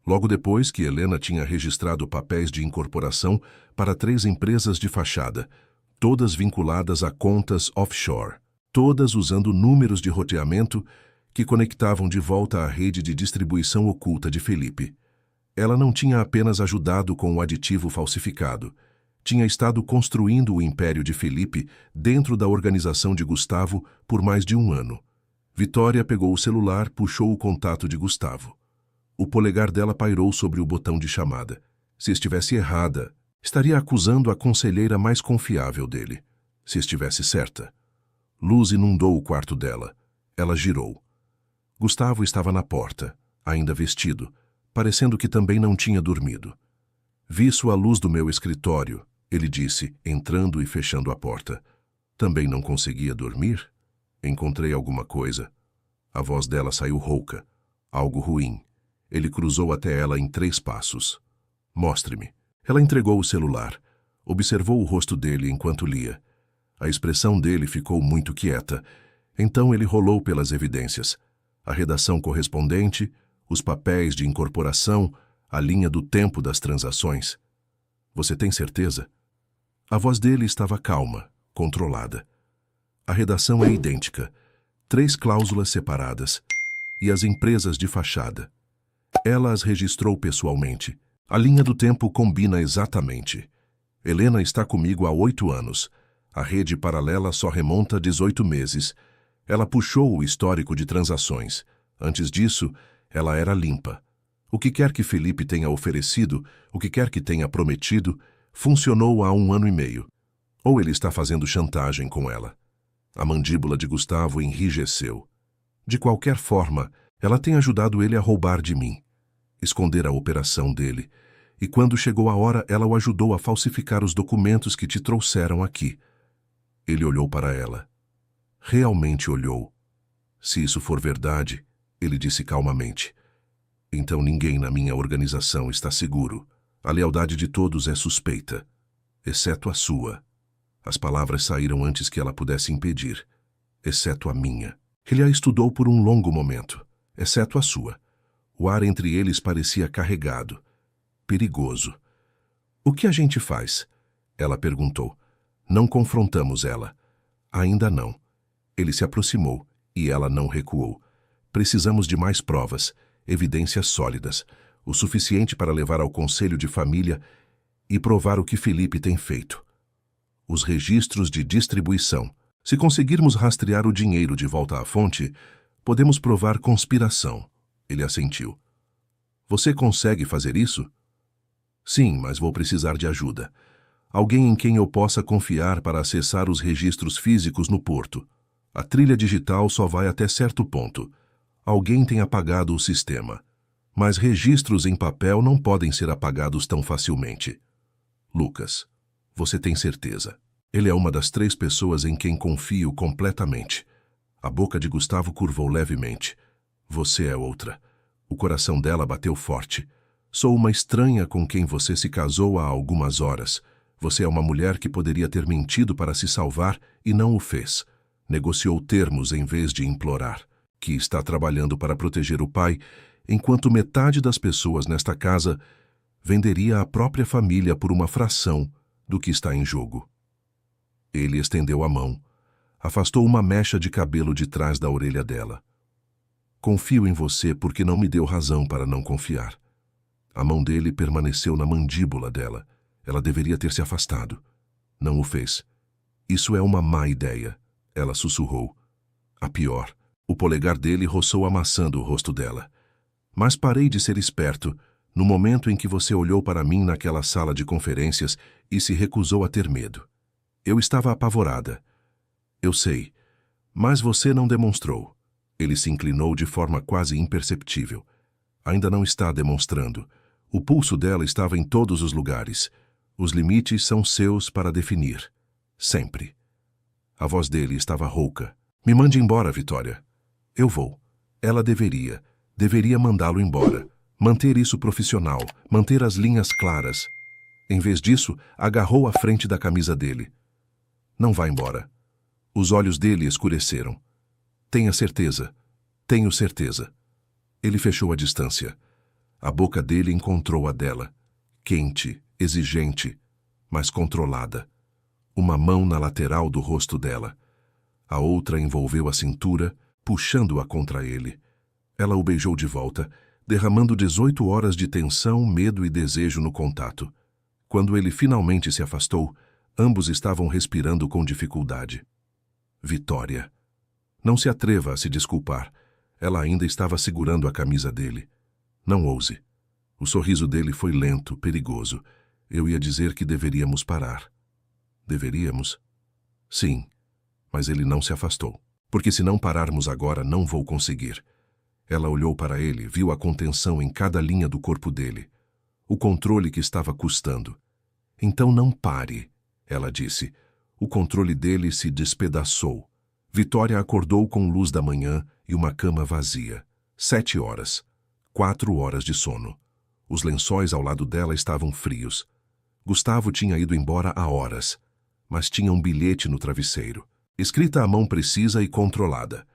Logo depois que Helena tinha registrado papéis de incorporação para 3 empresas de fachada, todas vinculadas a contas offshore, todas usando números de roteamento que conectavam de volta à rede de distribuição oculta de Felipe. Ela não tinha apenas ajudado com o aditivo falsificado, tinha estado construindo o império de Felipe dentro da organização de Gustavo por mais de 1 ano. Vitória pegou o celular, puxou o contato de Gustavo. O polegar dela pairou sobre o botão de chamada. Se estivesse errada, Estaria acusando a conselheira mais confiável dele, se estivesse certa. Luz inundou o quarto dela. Ela girou. Gustavo estava na porta, ainda vestido, parecendo que também não tinha dormido. Vi sua luz do meu escritório, ele disse, entrando e fechando a porta. Também não conseguia dormir? Encontrei alguma coisa. A voz dela saiu rouca. Algo ruim. Ele cruzou até ela em 3 passos. Mostre-me. Ela entregou o celular. Observou o rosto dele enquanto lia. A expressão dele ficou muito quieta. Então ele rolou pelas evidências. A redação correspondente, os papéis de incorporação, a linha do tempo das transações. Você tem certeza? A voz dele estava calma, controlada. A redação é idêntica. 3 cláusulas separadas. E as empresas de fachada. Ela as registrou pessoalmente. A linha do tempo combina exatamente. Helena está comigo há 8 anos. A rede paralela só remonta 18 meses. Ela puxou o histórico de transações. Antes disso, ela era limpa. O que quer que Felipe tenha oferecido, o que quer que tenha prometido, funcionou há 1 ano e meio. Ou ele está fazendo chantagem com ela. A mandíbula de Gustavo enrijeceu. De qualquer forma, ela tem ajudado ele a roubar de mim. Esconder a operação dele. E quando chegou a hora, ela o ajudou a falsificar os documentos que te trouxeram aqui. Ele olhou para ela. Realmente olhou. Se isso for verdade, ele disse calmamente, então ninguém na minha organização está seguro. A lealdade de todos é suspeita, exceto a sua. As palavras saíram antes que ela pudesse impedir, exceto a minha. Ele a estudou por um longo momento, exceto a sua. O ar entre eles parecia carregado, perigoso. O que a gente faz? Ela perguntou. Não confrontamos ela. Ainda não. Ele se aproximou e ela não recuou. Precisamos de mais provas, evidências sólidas, o suficiente para levar ao conselho de família e provar o que Felipe tem feito. Os registros de distribuição. Se conseguirmos rastrear o dinheiro de volta à fonte, podemos provar conspiração. Ele assentiu. Você consegue fazer isso? Sim, mas vou precisar de ajuda. Alguém em quem eu possa confiar para acessar os registros físicos no porto. A trilha digital só vai até certo ponto. Alguém tem apagado o sistema. Mas registros em papel não podem ser apagados tão facilmente. Lucas, você tem certeza? Ele é uma das 3 pessoas em quem confio completamente. A boca de Gustavo curvou levemente. Você é outra. O coração dela bateu forte. Sou uma estranha com quem você se casou há algumas horas. Você é uma mulher que poderia ter mentido para se salvar e não o fez. Negociou termos em vez de implorar. Que está trabalhando para proteger o pai, enquanto metade das pessoas nesta casa venderia a própria família por uma fração do que está em jogo. Ele estendeu a mão. Afastou uma mecha de cabelo de trás da orelha dela. Confio em você porque não me deu razão para não confiar. A mão dele permaneceu na mandíbula dela. Ela deveria ter se afastado. Não o fez. Isso é uma má ideia, ela sussurrou. A pior. O polegar dele roçou a maçã do rosto dela. Mas parei de ser esperto no momento em que você olhou para mim naquela sala de conferências e se recusou a ter medo. Eu estava apavorada. Eu sei, mas você não demonstrou. Ele se inclinou de forma quase imperceptível. Ainda não está demonstrando. O pulso dela estava em todos os lugares. Os limites são seus para definir. Sempre. A voz dele estava rouca. Me mande embora, Vitória. Eu vou. Ela deveria mandá-lo embora. Manter isso profissional, manter as linhas claras. Em vez disso, agarrou a frente da camisa dele. Não vá embora. Os olhos dele escureceram. Tenha certeza. Tenho certeza. Ele fechou a distância. A boca dele encontrou a dela. Quente, exigente, mas controlada. Uma mão na lateral do rosto dela. A outra envolveu a cintura, puxando-a contra ele. Ela o beijou de volta, derramando 18 horas de tensão, medo e desejo no contato. Quando ele finalmente se afastou, ambos estavam respirando com dificuldade. Vitória. Não se atreva a se desculpar. Ela ainda estava segurando a camisa dele. Não ouse. O sorriso dele foi lento, perigoso. Eu ia dizer que deveríamos parar. Deveríamos? Sim, mas ele não se afastou. Porque se não pararmos agora, não vou conseguir. Ela olhou para ele, viu a contenção em cada linha do corpo dele. O controle que estava custando. Então não pare, ela disse. O controle dele se despedaçou. Vitória acordou com luz da manhã e uma cama vazia. 7 horas. 4 horas de sono. Os lençóis ao lado dela estavam frios. Gustavo tinha ido embora há horas, mas tinha um bilhete no travesseiro, escrita à mão precisa e controlada.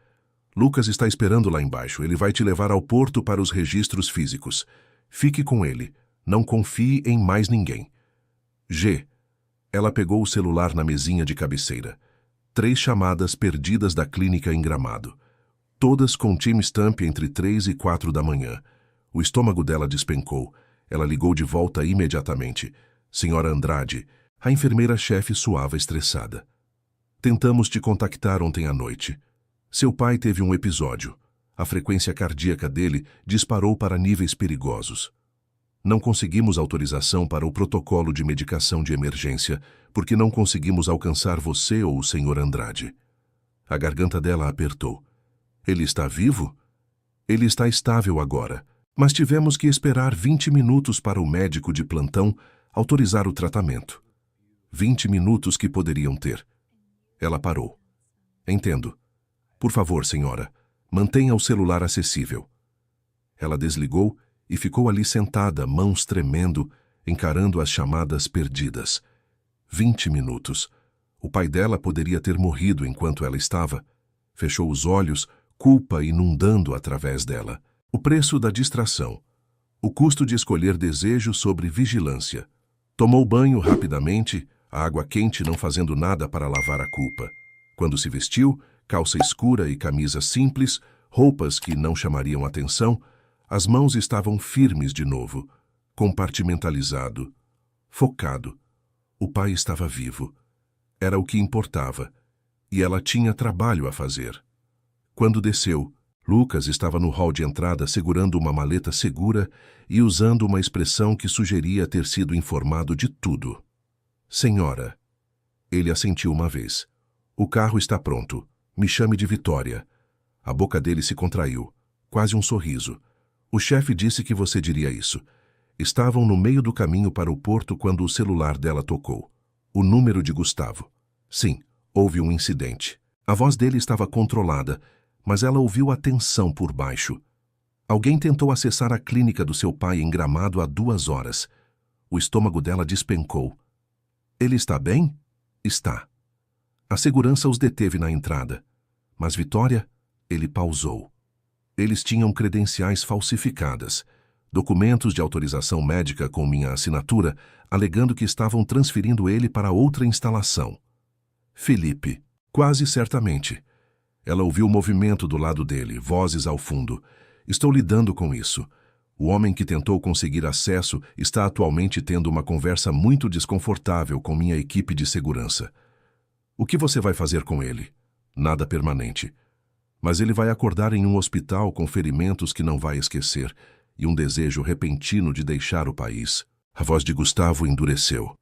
Lucas está esperando lá embaixo. Ele vai te levar ao porto para os registros físicos. Fique com ele. Não confie em mais ninguém. G. Ela pegou o celular na mesinha de cabeceira. 3 chamadas perdidas da clínica em Gramado. Todas com timestamp entre 3 e 4 da manhã. O estômago dela despencou. Ela ligou de volta imediatamente. Senhora Andrade, a enfermeira-chefe suava estressada. Tentamos te contactar ontem à noite. Seu pai teve um episódio. A frequência cardíaca dele disparou para níveis perigosos. Não conseguimos autorização para o protocolo de medicação de emergência porque não conseguimos alcançar você ou o senhor Andrade. A garganta dela apertou. Ele está vivo? Ele está estável agora, mas tivemos que esperar 20 minutos para o médico de plantão autorizar o tratamento. 20 minutos que poderiam ter. Ela parou. Entendo. Por favor, senhora, mantenha o celular acessível. Ela desligou e ficou ali sentada, mãos tremendo, encarando as chamadas perdidas. 20 minutos. O pai dela poderia ter morrido enquanto ela estava. Fechou os olhos, culpa inundando através dela. O preço da distração. O custo de escolher desejo sobre vigilância. Tomou banho rapidamente, a água quente não fazendo nada para lavar a culpa. Quando se vestiu, calça escura e camisa simples, roupas que não chamariam atenção, as mãos estavam firmes de novo, compartimentalizado, focado. O pai estava vivo. Era o que importava, e ela tinha trabalho a fazer. Quando desceu, Lucas estava no hall de entrada segurando uma maleta segura e usando uma expressão que sugeria ter sido informado de tudo. Senhora. Ele assentiu uma vez. O carro está pronto. Me chame de Vitória. A boca dele se contraiu. Quase um sorriso. O chefe disse que você diria isso. Estavam no meio do caminho para o porto quando o celular dela tocou. O número de Gustavo. Sim, houve um incidente. A voz dele estava controlada, mas ela ouviu a tensão por baixo. Alguém tentou acessar a clínica do seu pai em Gramado há 2 horas. O estômago dela despencou. Ele está bem? Está. A segurança os deteve na entrada. Mas Vitória, ele pausou. Eles tinham credenciais falsificadas, documentos de autorização médica com minha assinatura, alegando que estavam transferindo ele para outra instalação. Felipe, quase certamente. Ela ouviu o movimento do lado dele, vozes ao fundo. Estou lidando com isso. O homem que tentou conseguir acesso está atualmente tendo uma conversa muito desconfortável com minha equipe de segurança. O que você vai fazer com ele? Nada permanente. Mas ele vai acordar em um hospital com ferimentos que não vai esquecer e um desejo repentino de deixar o país. A voz de Gustavo endureceu.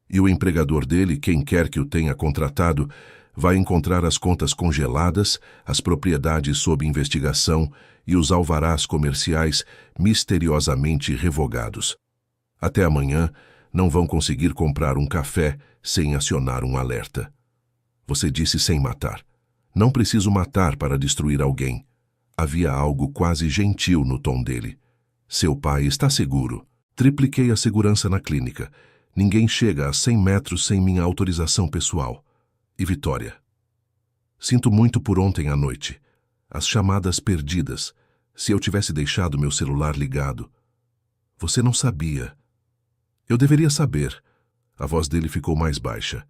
E o empregador dele, quem quer que o tenha contratado, vai encontrar as contas congeladas, as propriedades sob investigação e os alvarás comerciais misteriosamente revogados. Até amanhã, não vão conseguir comprar um café sem acionar um alerta. Você disse sem matar. Não preciso matar para destruir alguém. Havia algo quase gentil no tom dele. Seu pai está seguro. Tripliquei a segurança na clínica. Ninguém chega a 100 metros sem minha autorização pessoal. E Vitória. Sinto muito por ontem à noite. As chamadas perdidas. Se eu tivesse deixado meu celular ligado. Você não sabia. Eu deveria saber. A voz dele ficou mais baixa.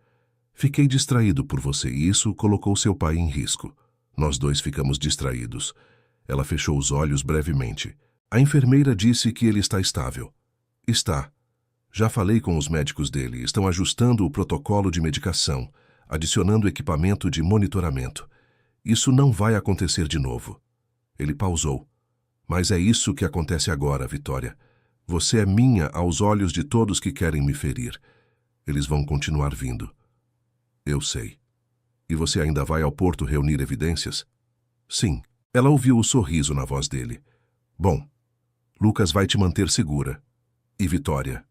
Fiquei distraído por você e isso colocou seu pai em risco. Nós dois ficamos distraídos. Ela fechou os olhos brevemente. A enfermeira disse que ele está estável. Está. Já falei com os médicos dele. Estão ajustando o protocolo de medicação, adicionando equipamento de monitoramento. Isso não vai acontecer de novo. Ele pausou. Mas é isso que acontece agora, Vitória. Você é minha aos olhos de todos que querem me ferir. Eles vão continuar vindo. Eu sei. E você ainda vai ao porto reunir evidências? Sim. Ela ouviu o sorriso na voz dele. Bom, Lucas vai te manter segura. E Vitória?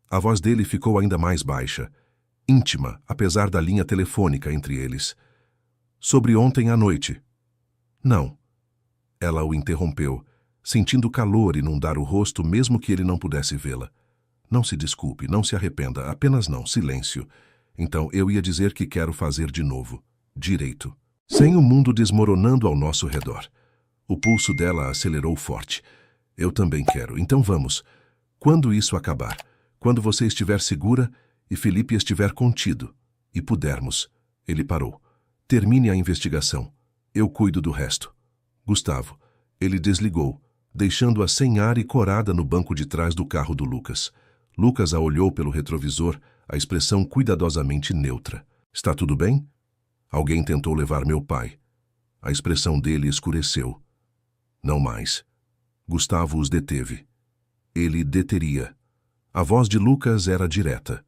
A voz dele ficou ainda mais baixa, íntima, apesar da linha telefônica entre eles. Sobre ontem à noite. Não. Ela o interrompeu, sentindo calor inundar o rosto mesmo que ele não pudesse vê-la. Não se desculpe, não se arrependa, apenas não, silêncio. Então eu ia dizer que quero fazer de novo, direito. Sem o mundo desmoronando ao nosso redor. O pulso dela acelerou forte. Eu também quero, então vamos. Quando isso acabar, quando você estiver segura e Felipe estiver contido, e pudermos. Ele parou. Termine a investigação. Eu cuido do resto. Gustavo. Ele desligou, deixando-a sem ar e corada no banco de trás do carro do Lucas. Lucas a olhou pelo retrovisor, a expressão cuidadosamente neutra. Está tudo bem? Alguém tentou levar meu pai. A expressão dele escureceu. Não mais. Gustavo os deteve. Ele deteria. A voz de Lucas era direta.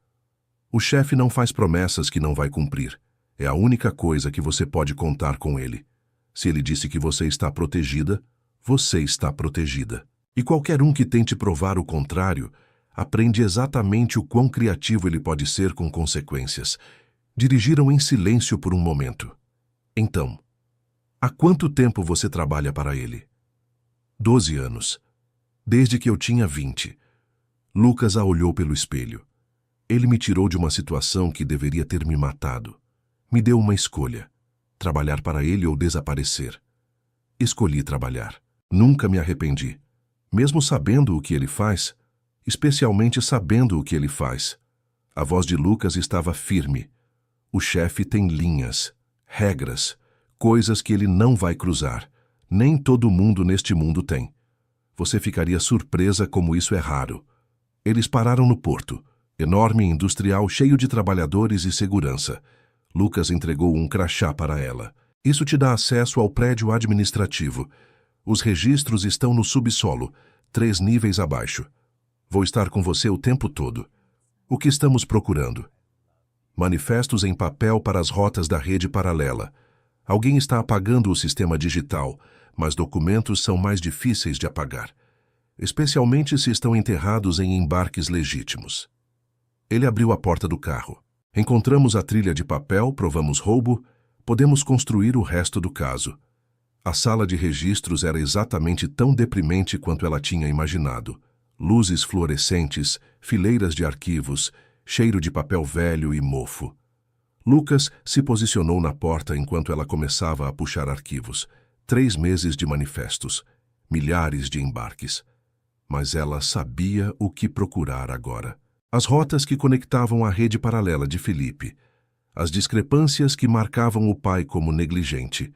O chefe não faz promessas que não vai cumprir. É a única coisa que você pode contar com ele. Se ele disse que você está protegida, você está protegida. E qualquer um que tente provar o contrário, aprende exatamente o quão criativo ele pode ser com consequências. Dirigiram em silêncio por um momento. Então, há quanto tempo você trabalha para ele? 12 anos. Desde que eu tinha 20. Lucas a olhou pelo espelho. Ele me tirou de uma situação que deveria ter me matado. Me deu uma escolha. Trabalhar para ele ou desaparecer. Escolhi trabalhar. Nunca me arrependi. Mesmo sabendo o que ele faz, especialmente sabendo o que ele faz. A voz de Lucas estava firme. O chefe tem linhas, regras, coisas que ele não vai cruzar. Nem todo mundo neste mundo tem. Você ficaria surpresa como isso é raro. Eles pararam no porto, enorme e industrial, cheio de trabalhadores e segurança. Lucas entregou um crachá para ela. Isso te dá acesso ao prédio administrativo. Os registros estão no subsolo, 3 níveis abaixo. Vou estar com você o tempo todo. O que estamos procurando? Manifestos em papel para as rotas da rede paralela. Alguém está apagando o sistema digital, mas documentos são mais difíceis de apagar, especialmente se estão enterrados em embarques legítimos. Ele abriu a porta do carro. Encontramos a trilha de papel, provamos roubo, podemos construir o resto do caso. A sala de registros era exatamente tão deprimente quanto ela tinha imaginado. Luzes fluorescentes, fileiras de arquivos, cheiro de papel velho e mofo. Lucas se posicionou na porta enquanto ela começava a puxar arquivos. 3 meses de manifestos, milhares de embarques. Mas ela sabia o que procurar agora. As rotas que conectavam a rede paralela de Felipe. As discrepâncias que marcavam o pai como negligente.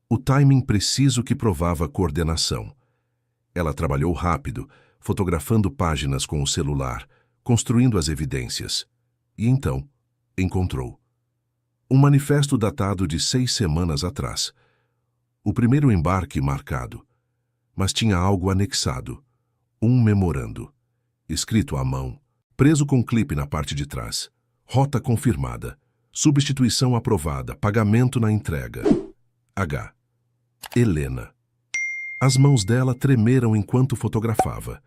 O timing preciso que provava coordenação. Ela trabalhou rápido, fotografando páginas com o celular, construindo as evidências. E então, encontrou. Um manifesto datado de 6 semanas atrás. O primeiro embarque marcado. Mas tinha algo anexado. Um memorando. Escrito à mão. Preso com clipe na parte de trás. Rota confirmada. Substituição aprovada. Pagamento na entrega. H. Helena. As mãos dela tremeram enquanto fotografava.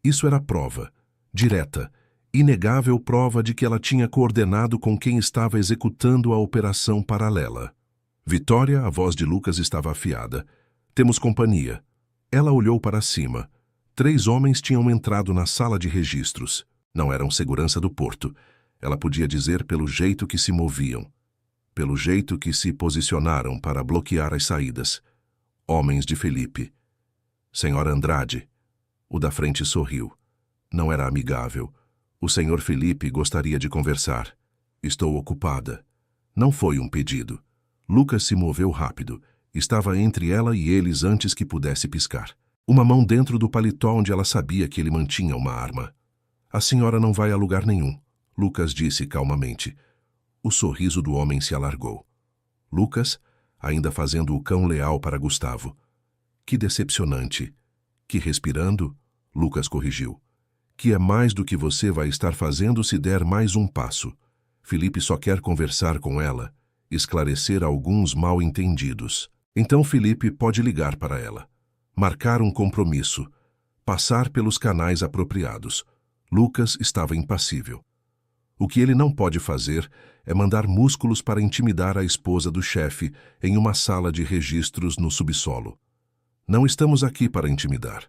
Isso era prova. Direta. Inegável prova de que ela tinha coordenado com quem estava executando a operação paralela. Vitória, a voz de Lucas estava afiada. Temos companhia. Ela olhou para cima. 3 homens tinham entrado na sala de registros. Não eram segurança do porto. Ela podia dizer pelo jeito que se moviam. Pelo jeito que se posicionaram para bloquear as saídas. Homens de Felipe. Senhora Andrade. O da frente sorriu. Não era amigável. O senhor Felipe gostaria de conversar. Estou ocupada. Não foi um pedido. Lucas se moveu rápido. Estava entre ela e eles antes que pudesse piscar. Uma mão dentro do paletó onde ela sabia que ele mantinha uma arma. A senhora não vai a lugar nenhum, Lucas disse calmamente. O sorriso do homem se alargou. Lucas, ainda fazendo o cão leal para Gustavo. Que decepcionante. Que respirando, Lucas corrigiu. que é mais do que você vai estar fazendo se der mais um passo. Felipe só quer conversar com ela, esclarecer alguns mal-entendidos. Então Felipe pode ligar para ela, marcar um compromisso, passar pelos canais apropriados. Lucas estava impassível. O que ele não pode fazer é mandar músculos para intimidar a esposa do chefe em uma sala de registros no subsolo. Não estamos aqui para intimidar.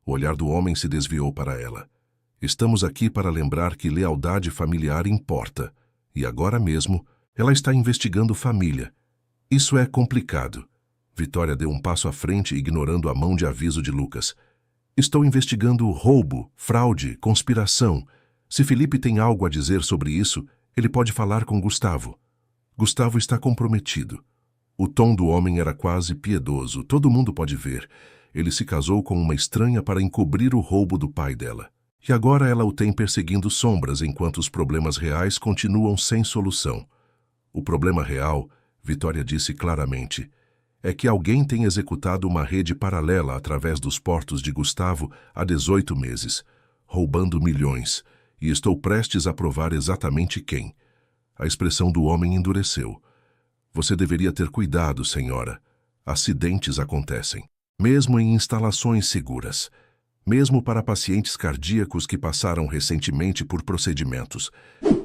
O olhar do homem se desviou para ela. Estamos aqui para lembrar que lealdade familiar importa. E agora mesmo, ela está investigando família. Isso é complicado. Vitória deu um passo à frente, ignorando a mão de aviso de Lucas. Estou investigando roubo, fraude, conspiração. Se Felipe tem algo a dizer sobre isso, ele pode falar com Gustavo. Gustavo está comprometido. O tom do homem era quase piedoso. Todo mundo pode ver. Ele se casou com uma estranha para encobrir o roubo do pai dela. E agora ela o tem perseguindo sombras enquanto os problemas reais continuam sem solução. O problema real, Vitória disse claramente, é que alguém tem executado uma rede paralela através dos portos de Gustavo há 18 meses, roubando milhões, e estou prestes a provar exatamente quem. A expressão do homem endureceu. Você deveria ter cuidado, senhora. Acidentes acontecem, mesmo em instalações seguras, mesmo para pacientes cardíacos que passaram recentemente por procedimentos,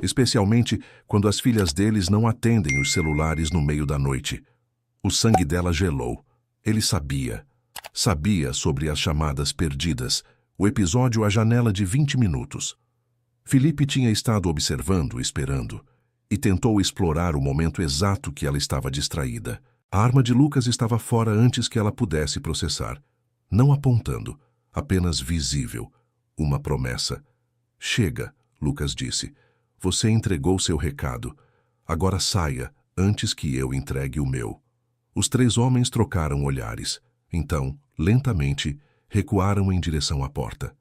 especialmente quando as filhas deles não atendem os celulares no meio da noite. O sangue dela gelou. Ele sabia. Sabia sobre as chamadas perdidas, o episódio à janela de 20 minutos. Felipe tinha estado observando, esperando, e tentou explorar o momento exato que ela estava distraída. A arma de Lucas estava fora antes que ela pudesse processar. Não apontando, apenas visível. Uma promessa. Chega, Lucas disse. Você entregou seu recado. Agora saia, antes que eu entregue o meu. Os três homens trocaram olhares. Então, lentamente, recuaram em direção à porta.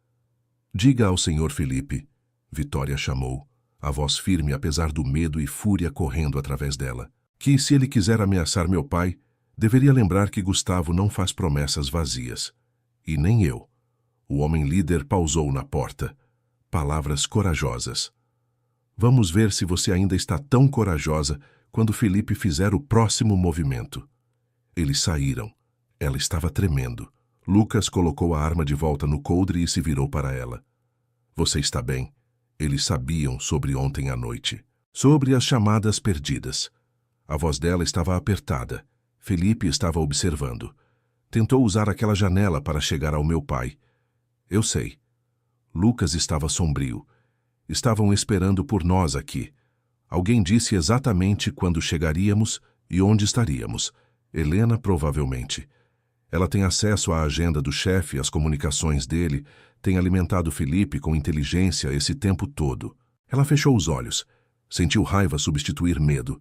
Diga ao senhor Felipe, Vitória chamou, a voz firme apesar do medo e fúria correndo através dela, que, se ele quiser ameaçar meu pai, deveria lembrar que Gustavo não faz promessas vazias. E nem eu. O homem líder pausou na porta. Palavras corajosas. Vamos ver se você ainda está tão corajosa quando Felipe fizer o próximo movimento. Eles saíram. Ela estava tremendo. Lucas colocou a arma de volta no coldre e se virou para ela. Você está bem? Eles sabiam sobre ontem à noite. Sobre as chamadas perdidas. A voz dela estava apertada. Felipe estava observando. Tentou usar aquela janela para chegar ao meu pai. Eu sei. Lucas estava sombrio. Estavam esperando por nós aqui. Alguém disse exatamente quando chegaríamos e onde estaríamos. Helena, provavelmente. Ela tem acesso à agenda do chefe e às comunicações dele, tem alimentado Felipe com inteligência esse tempo todo. Ela fechou os olhos. Sentiu raiva substituir medo.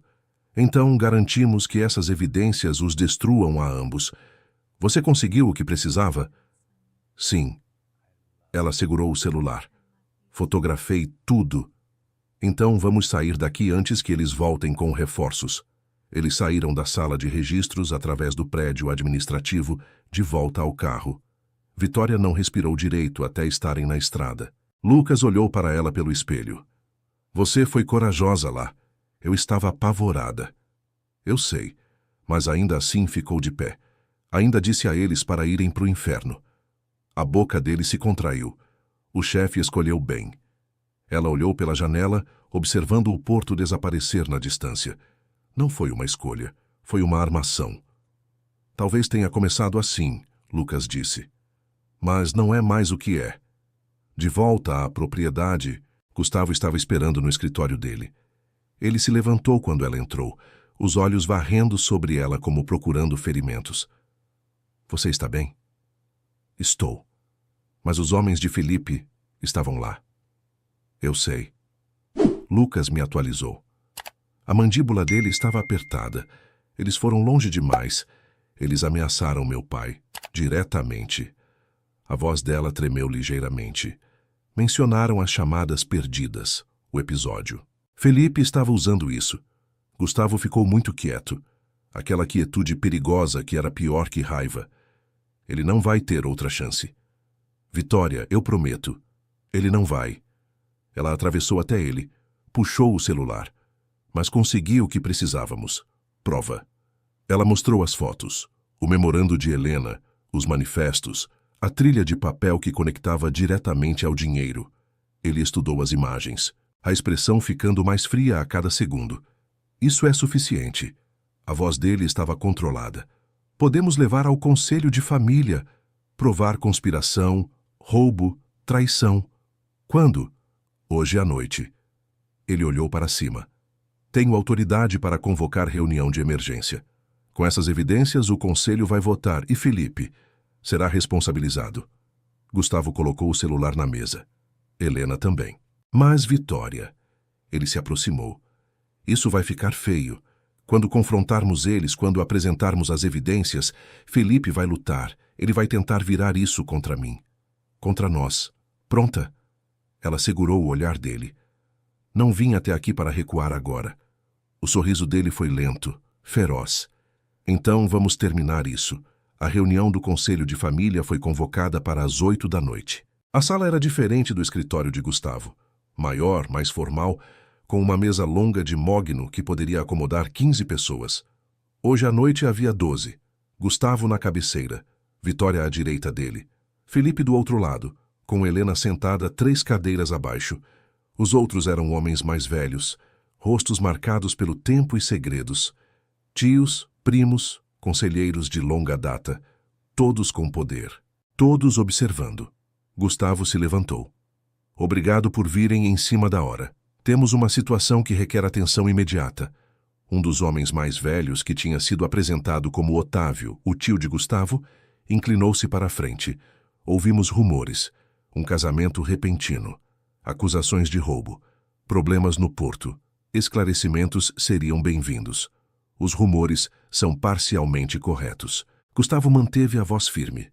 Então garantimos que essas evidências os destruam a ambos. Você conseguiu o que precisava? Sim. Ela segurou o celular. Fotografei tudo. Então vamos sair daqui antes que eles voltem com reforços. Eles saíram da sala de registros através do prédio administrativo de volta ao carro. Vitória não respirou direito até estarem na estrada. Lucas olhou para ela pelo espelho. Você foi corajosa lá. Eu estava apavorada. Eu sei, mas ainda assim ficou de pé. Ainda disse a eles para irem para o inferno. A boca dele se contraiu. O chefe escolheu bem. Ela olhou pela janela, observando o porto desaparecer na distância. Não foi uma escolha, foi uma armação. Talvez tenha começado assim, Lucas disse. Mas não é mais o que é. De volta à propriedade, Gustavo estava esperando no escritório dele. Ele se levantou quando ela entrou, os olhos varrendo sobre ela como procurando ferimentos. Você está bem? Estou. Mas os homens de Felipe estavam lá. Eu sei. Lucas me atualizou. A mandíbula dele estava apertada. Eles foram longe demais. Eles ameaçaram meu pai, diretamente. A voz dela tremeu ligeiramente. Mencionaram as chamadas perdidas, o episódio. Felipe estava usando isso. Gustavo ficou muito quieto. Aquela quietude perigosa que era pior que raiva. Ele não vai ter outra chance. Vitória, eu prometo. Ele não vai. Ela atravessou até ele, puxou o celular, mas conseguiu o que precisávamos. Prova. Ela mostrou as fotos, o memorando de Helena, os manifestos, a trilha de papel que conectava diretamente ao dinheiro. Ele estudou as imagens, a expressão ficando mais fria a cada segundo. Isso é suficiente. A voz dele estava controlada. Podemos levar ao conselho de família, provar conspiração, roubo, traição. Quando? Hoje à noite. Ele olhou para cima. Tenho autoridade para convocar reunião de emergência. Com essas evidências, o conselho vai votar e Felipe será responsabilizado. Gustavo colocou o celular na mesa. Helena também. Mas Vitória. Ele se aproximou. Isso vai ficar feio. Quando confrontarmos eles, quando apresentarmos as evidências, Felipe vai lutar. Ele vai tentar virar isso contra mim. Contra nós. Pronta? Ela segurou o olhar dele. Não vim até aqui para recuar agora. O sorriso dele foi lento, feroz. Então vamos terminar isso. A reunião do Conselho de Família foi convocada para as 8 da noite. A sala era diferente do escritório de Gustavo. Maior, mais formal, com uma mesa longa de mogno que poderia acomodar 15 pessoas. Hoje à noite havia 12. Gustavo na cabeceira, Vitória à direita dele, Felipe do outro lado, com Helena sentada 3 cadeiras abaixo. Os outros eram homens mais velhos, rostos marcados pelo tempo e segredos. Tios, primos, conselheiros de longa data, todos com poder, todos observando. Gustavo se levantou. Obrigado por virem em cima da hora. Temos uma situação que requer atenção imediata. Um dos homens mais velhos, que tinha sido apresentado como Otávio, o tio de Gustavo, inclinou-se para a frente. Ouvimos rumores. Um casamento repentino. Acusações de roubo. Problemas no porto. Esclarecimentos seriam bem-vindos. Os rumores são parcialmente corretos. Gustavo manteve a voz firme.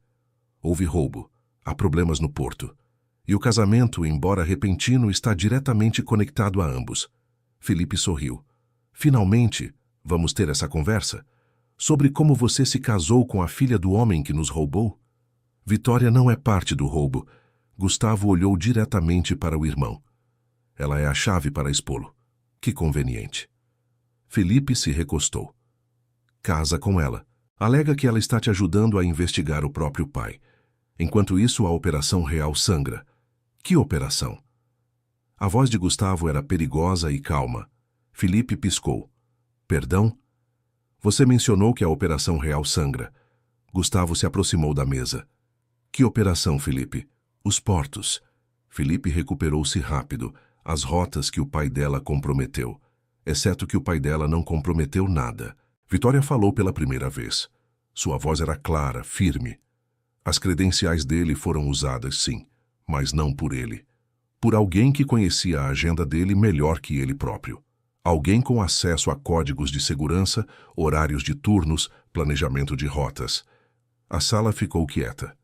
Houve roubo. Há problemas no porto. E o casamento, embora repentino, está diretamente conectado a ambos. Felipe sorriu. Finalmente, vamos ter essa conversa? Sobre como você se casou com a filha do homem que nos roubou? Vitória não é parte do roubo. Gustavo olhou diretamente para o irmão. Ela é a chave para expô-lo. Que conveniente. Felipe se recostou. Casa com ela. Alega que ela está te ajudando a investigar o próprio pai. Enquanto isso, a Operação Real sangra. Que operação? A voz de Gustavo era perigosa e calma. Felipe piscou. Perdão? Você mencionou que a Operação Real sangra. Gustavo se aproximou da mesa. Que operação, Felipe? Os portos. Felipe recuperou-se rápido. As rotas que o pai dela comprometeu. Exceto que o pai dela não comprometeu nada. Vitória falou pela primeira vez. Sua voz era clara, firme. As credenciais dele foram usadas, sim, mas não por ele. Por alguém que conhecia a agenda dele melhor que ele próprio. Alguém com acesso a códigos de segurança, horários de turnos, planejamento de rotas. A sala ficou quieta.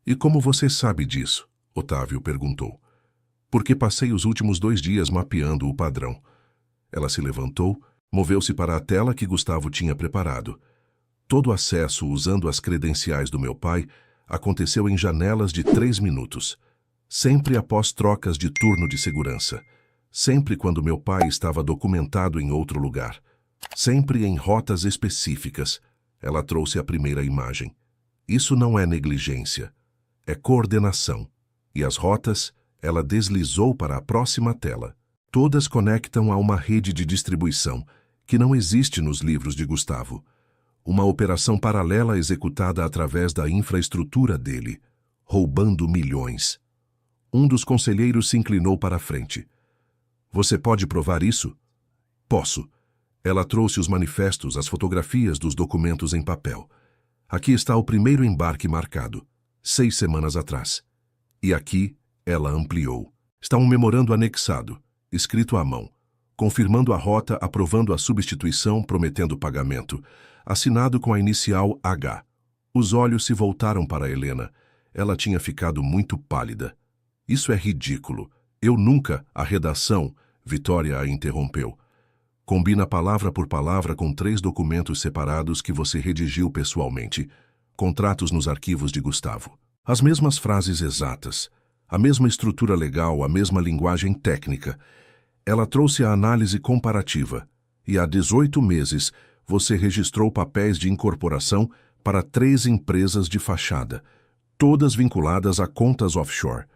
E como você sabe disso? Otávio perguntou. Porque passei os últimos 2 dias mapeando o padrão. Ela se levantou, moveu-se para a tela que Gustavo tinha preparado. Todo acesso usando as credenciais do meu pai aconteceu em janelas de 3 minutos. Sempre após trocas de turno de segurança. Sempre quando meu pai estava documentado em outro lugar. Sempre em rotas específicas. Ela trouxe a primeira imagem. Isso não é negligência. É coordenação. E as rotas, ela deslizou para a próxima tela. Todas conectam a uma rede de distribuição, que não existe nos livros de Gustavo. Uma operação paralela executada através da infraestrutura dele, roubando milhões. Um dos conselheiros se inclinou para a frente. Você pode provar isso? Posso. Ela trouxe os manifestos, as fotografias dos documentos em papel. Aqui está o primeiro embarque marcado, 6 semanas atrás. E aqui, ela ampliou. Está um memorando anexado, escrito à mão, confirmando a rota, aprovando a substituição, prometendo pagamento, assinado com a inicial H. Os olhos se voltaram para Helena. Ela tinha ficado muito pálida. Isso é ridículo. Eu nunca, a redação, Vitória a interrompeu. Combina palavra por palavra com 3 documentos separados que você redigiu pessoalmente. Contratos nos arquivos de Gustavo. As mesmas frases exatas. A mesma estrutura legal, a mesma linguagem técnica. Ela trouxe a análise comparativa. E há 18 meses, você registrou papéis de incorporação para 3 empresas de fachada, todas vinculadas a contas offshore,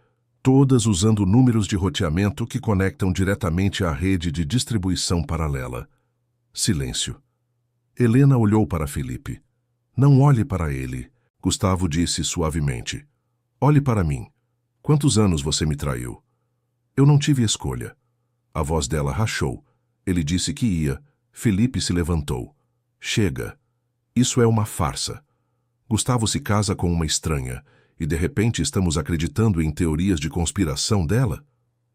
todas usando números de roteamento que conectam diretamente à rede de distribuição paralela. Silêncio. Helena olhou para Felipe. Não olhe para ele, Gustavo disse suavemente. Olhe para mim. Quantos anos você me traiu? Eu não tive escolha. A voz dela rachou. Ele disse que ia. Felipe se levantou. Chega. Isso é uma farsa. Gustavo se casa com uma estranha e de repente estamos acreditando em teorias de conspiração dela?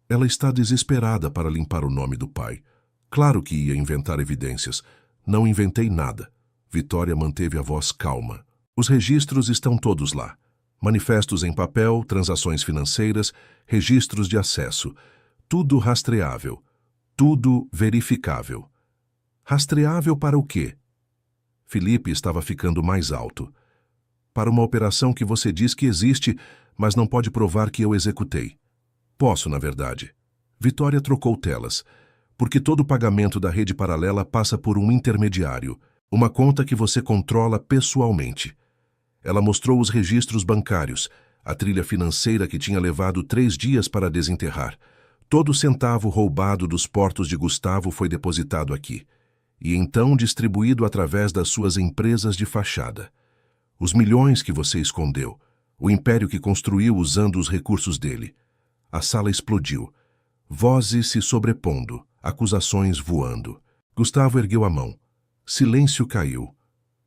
Ela está desesperada para limpar o nome do pai. Claro que ia inventar evidências. Não inventei nada. Vitória manteve a voz calma. Os registros estão todos lá. Manifestos em papel, transações financeiras, registros de acesso. Tudo rastreável. Tudo verificável. Rastreável para o quê? Felipe estava ficando mais alto. Para uma operação que você diz que existe, mas não pode provar que eu executei. Posso, na verdade. Vitória trocou telas. Porque todo pagamento da rede paralela passa por um intermediário, uma conta que você controla pessoalmente. Ela mostrou os registros bancários, a trilha financeira que tinha levado 3 dias para desenterrar. Todo centavo roubado dos portos de Gustavo foi depositado aqui, e então distribuído através das suas empresas de fachada. Os milhões que você escondeu, o império que construiu usando os recursos dele. A sala explodiu. Vozes se sobrepondo, acusações voando. Gustavo ergueu a mão. Silêncio caiu.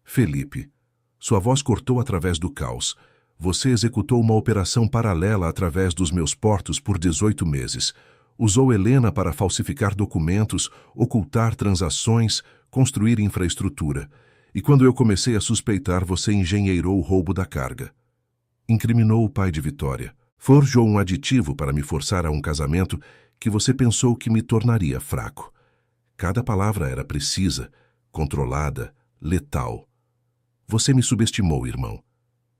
Felipe, sua voz cortou através do caos. Você executou uma operação paralela através dos meus portos por 18 meses. Usou Helena para falsificar documentos, ocultar transações, construir infraestrutura. E quando eu comecei a suspeitar, você engenheirou o roubo da carga. Incriminou o pai de Vitória. Forjou um aditivo para me forçar a um casamento que você pensou que me tornaria fraco. Cada palavra era precisa, controlada, letal. Você me subestimou, irmão.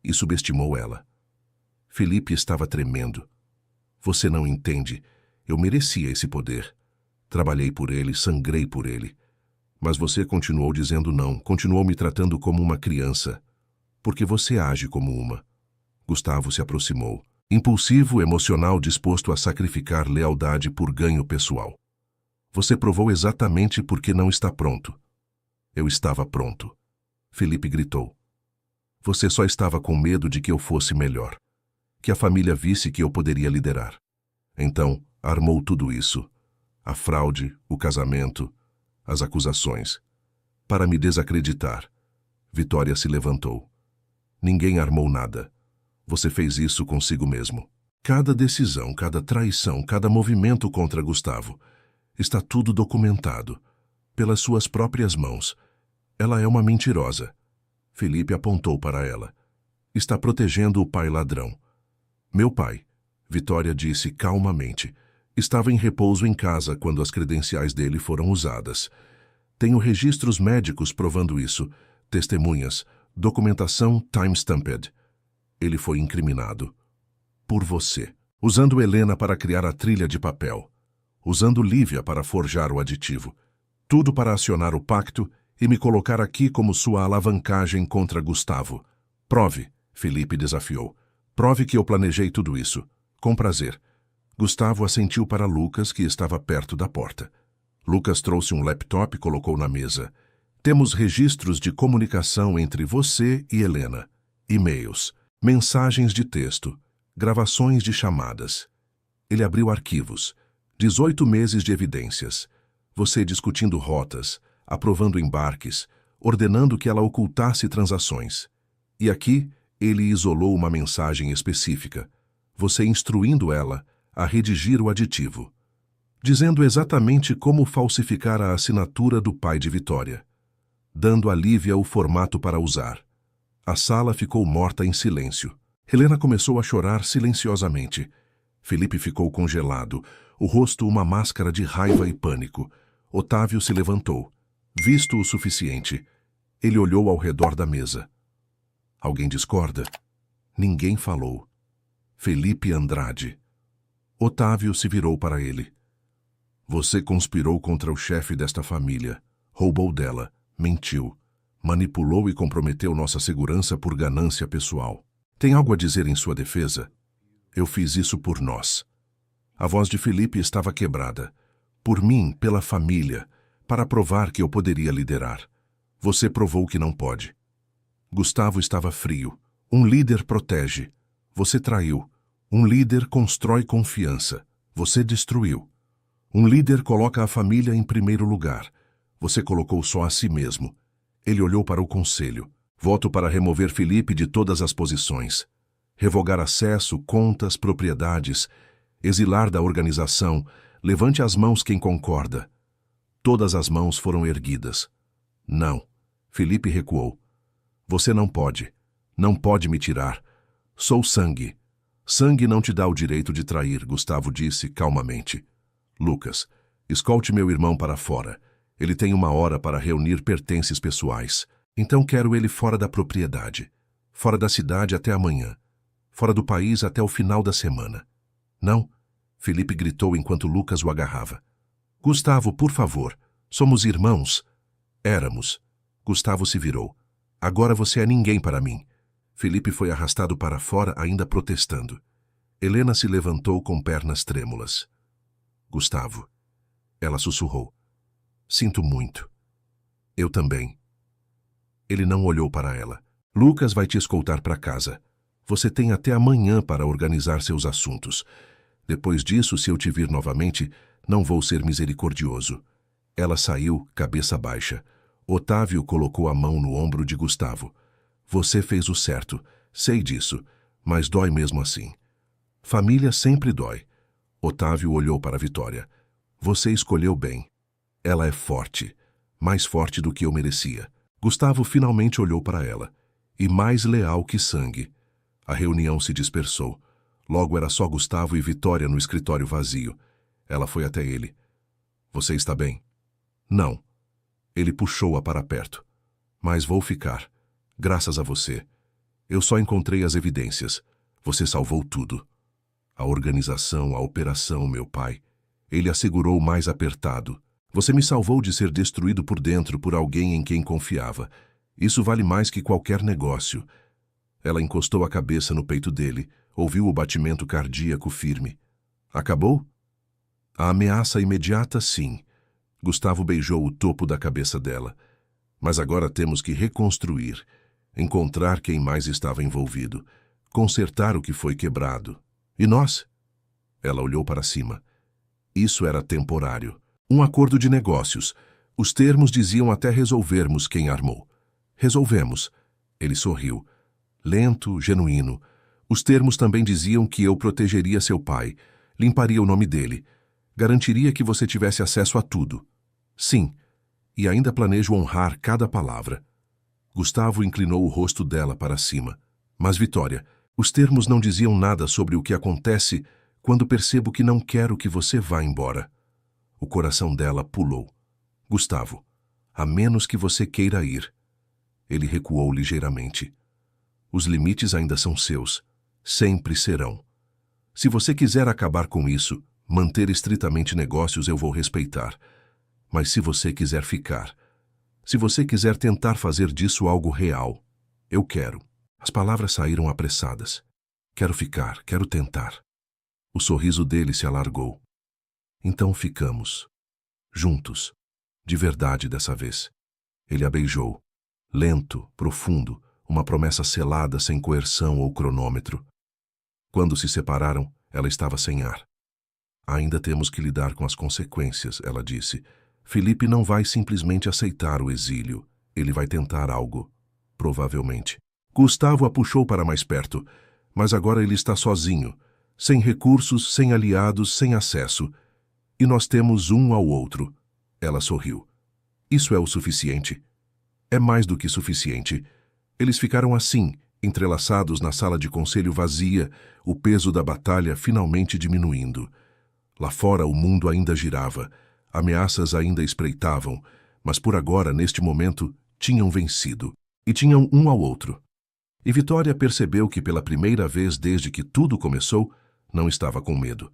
E subestimou ela. Felipe estava tremendo. Você não entende. Eu merecia esse poder. Trabalhei por ele, sangrei por ele. Mas você continuou dizendo não, continuou me tratando como uma criança. Porque você age como uma. Gustavo se aproximou. Impulsivo, emocional, disposto a sacrificar lealdade por ganho pessoal. Você provou exatamente porque não está pronto. Eu estava pronto. Felipe gritou. Você só estava com medo de que eu fosse melhor. Que a família visse que eu poderia liderar. Então, armou tudo isso. A fraude, o casamento, as acusações. Para me desacreditar. Vitória se levantou. Ninguém armou nada. Você fez isso consigo mesmo. Cada decisão, cada traição, cada movimento contra Gustavo. Está tudo documentado. Pelas suas próprias mãos. Ela é uma mentirosa. Felipe apontou para ela. Está protegendo o pai ladrão. Meu pai, Vitória disse calmamente, estava em repouso em casa quando as credenciais dele foram usadas. Tenho registros médicos provando isso, testemunhas, documentação time-stamped. Ele foi incriminado. Por você. Usando Helena para criar a trilha de papel. Usando Lívia para forjar o aditivo. Tudo para acionar o pacto e me colocar aqui como sua alavancagem contra Gustavo. Prove, Felipe desafiou. Prove que eu planejei tudo isso. Com prazer. Gustavo assentiu para Lucas, que estava perto da porta. Lucas trouxe um laptop e colocou na mesa. Temos registros de comunicação entre você e Helena. E-mails. Mensagens de texto, gravações de chamadas. Ele abriu arquivos, 18 meses de evidências. Você discutindo rotas, aprovando embarques, ordenando que ela ocultasse transações. E aqui, ele isolou uma mensagem específica, você instruindo ela a redigir o aditivo, dizendo exatamente como falsificar a assinatura do pai de Vitória, dando a Lívia o formato para usar. A sala ficou morta em silêncio. Helena começou a chorar silenciosamente. Felipe ficou congelado, o rosto uma máscara de raiva e pânico. Otávio se levantou. Visto o suficiente, ele olhou ao redor da mesa. Alguém discorda? Ninguém falou. Felipe Andrade. Otávio se virou para ele. Você conspirou contra o chefe desta família, roubou dela, mentiu, manipulou e comprometeu nossa segurança por ganância pessoal. Tem algo a dizer em sua defesa? Eu fiz isso por nós. A voz de Felipe estava quebrada. Por mim, pela família, para provar que eu poderia liderar. Você provou que não pode. Gustavo estava frio. Um líder protege. Você traiu. Um líder constrói confiança. Você destruiu. Um líder coloca a família em primeiro lugar. Você colocou só a si mesmo. Ele olhou para o conselho. Voto para remover Felipe de todas as posições. Revogar acesso, contas, propriedades. Exilar da organização. Levante as mãos quem concorda. Todas as mãos foram erguidas. Não. Felipe recuou. Você não pode. Não pode me tirar. Sou sangue. Sangue não te dá o direito de trair, Gustavo disse calmamente. Lucas, escolte meu irmão para fora. Ele tem 1 hora para reunir pertences pessoais. Então quero ele fora da propriedade. Fora da cidade até amanhã. Fora do país até o final da semana. Não, Felipe gritou enquanto Lucas o agarrava. Gustavo, por favor. Somos irmãos. Éramos. Gustavo se virou. Agora você é ninguém para mim. Felipe foi arrastado para fora, ainda protestando. Helena se levantou com pernas trêmulas. Gustavo. Ela sussurrou. Sinto muito. Eu também. Ele não olhou para ela. Lucas vai te escoltar para casa. Você tem até amanhã para organizar seus assuntos. Depois disso, se eu te vir novamente, não vou ser misericordioso. Ela saiu, cabeça baixa. Otávio colocou a mão no ombro de Gustavo. Você fez o certo, sei disso, mas dói mesmo assim. Família sempre dói. Otávio olhou para Vitória. Você escolheu bem. Ela é forte, mais forte do que eu merecia. Gustavo finalmente olhou para ela. E mais leal que sangue. A reunião se dispersou. Logo era só Gustavo e Vitória no escritório vazio. Ela foi até ele. Você está bem? Não. Ele puxou-a para perto. Mas vou ficar. Graças a você. Eu só encontrei as evidências. Você salvou tudo. A organização, a operação, meu pai. Ele a segurou mais apertado. Você me salvou de ser destruído por dentro por alguém em quem confiava. Isso vale mais que qualquer negócio. Ela encostou a cabeça no peito dele, ouviu o batimento cardíaco firme. Acabou? A ameaça imediata, sim. Gustavo beijou o topo da cabeça dela. Mas agora temos que reconstruir. Encontrar quem mais estava envolvido. Consertar o que foi quebrado. E nós? Ela olhou para cima. Isso era temporário. Um acordo de negócios. Os termos diziam até resolvermos quem armou. Resolvemos. Ele sorriu. Lento, genuíno. Os termos também diziam que eu protegeria seu pai, limparia o nome dele, garantiria que você tivesse acesso a tudo. Sim, e ainda planejo honrar cada palavra. Gustavo inclinou o rosto dela para cima. Mas, Vitória, os termos não diziam nada sobre o que acontece quando percebo que não quero que você vá embora. O coração dela pulou. Gustavo, a menos que você queira ir. Ele recuou ligeiramente. Os limites ainda são seus. Sempre serão. Se você quiser acabar com isso, manter estritamente negócios, eu vou respeitar. Mas se você quiser ficar, se você quiser tentar fazer disso algo real, eu quero. As palavras saíram apressadas. Quero ficar, quero tentar. O sorriso dele se alargou. Então ficamos. Juntos. De verdade dessa vez. Ele a beijou. Lento, profundo, uma promessa selada sem coerção ou cronômetro. Quando se separaram, ela estava sem ar. Ainda temos que lidar com as consequências, ela disse. Felipe não vai simplesmente aceitar o exílio. Ele vai tentar algo. Provavelmente. Gustavo a puxou para mais perto, mas agora ele está sozinho, sem recursos, sem aliados, sem acesso. E nós temos um ao outro. Ela sorriu. Isso é o suficiente. É mais do que suficiente. Eles ficaram assim, entrelaçados na sala de conselho vazia, o peso da batalha finalmente diminuindo. Lá fora o mundo ainda girava, ameaças ainda espreitavam, mas por agora, neste momento, tinham vencido. E tinham um ao outro. E Vitória percebeu que pela primeira vez desde que tudo começou, não estava com medo.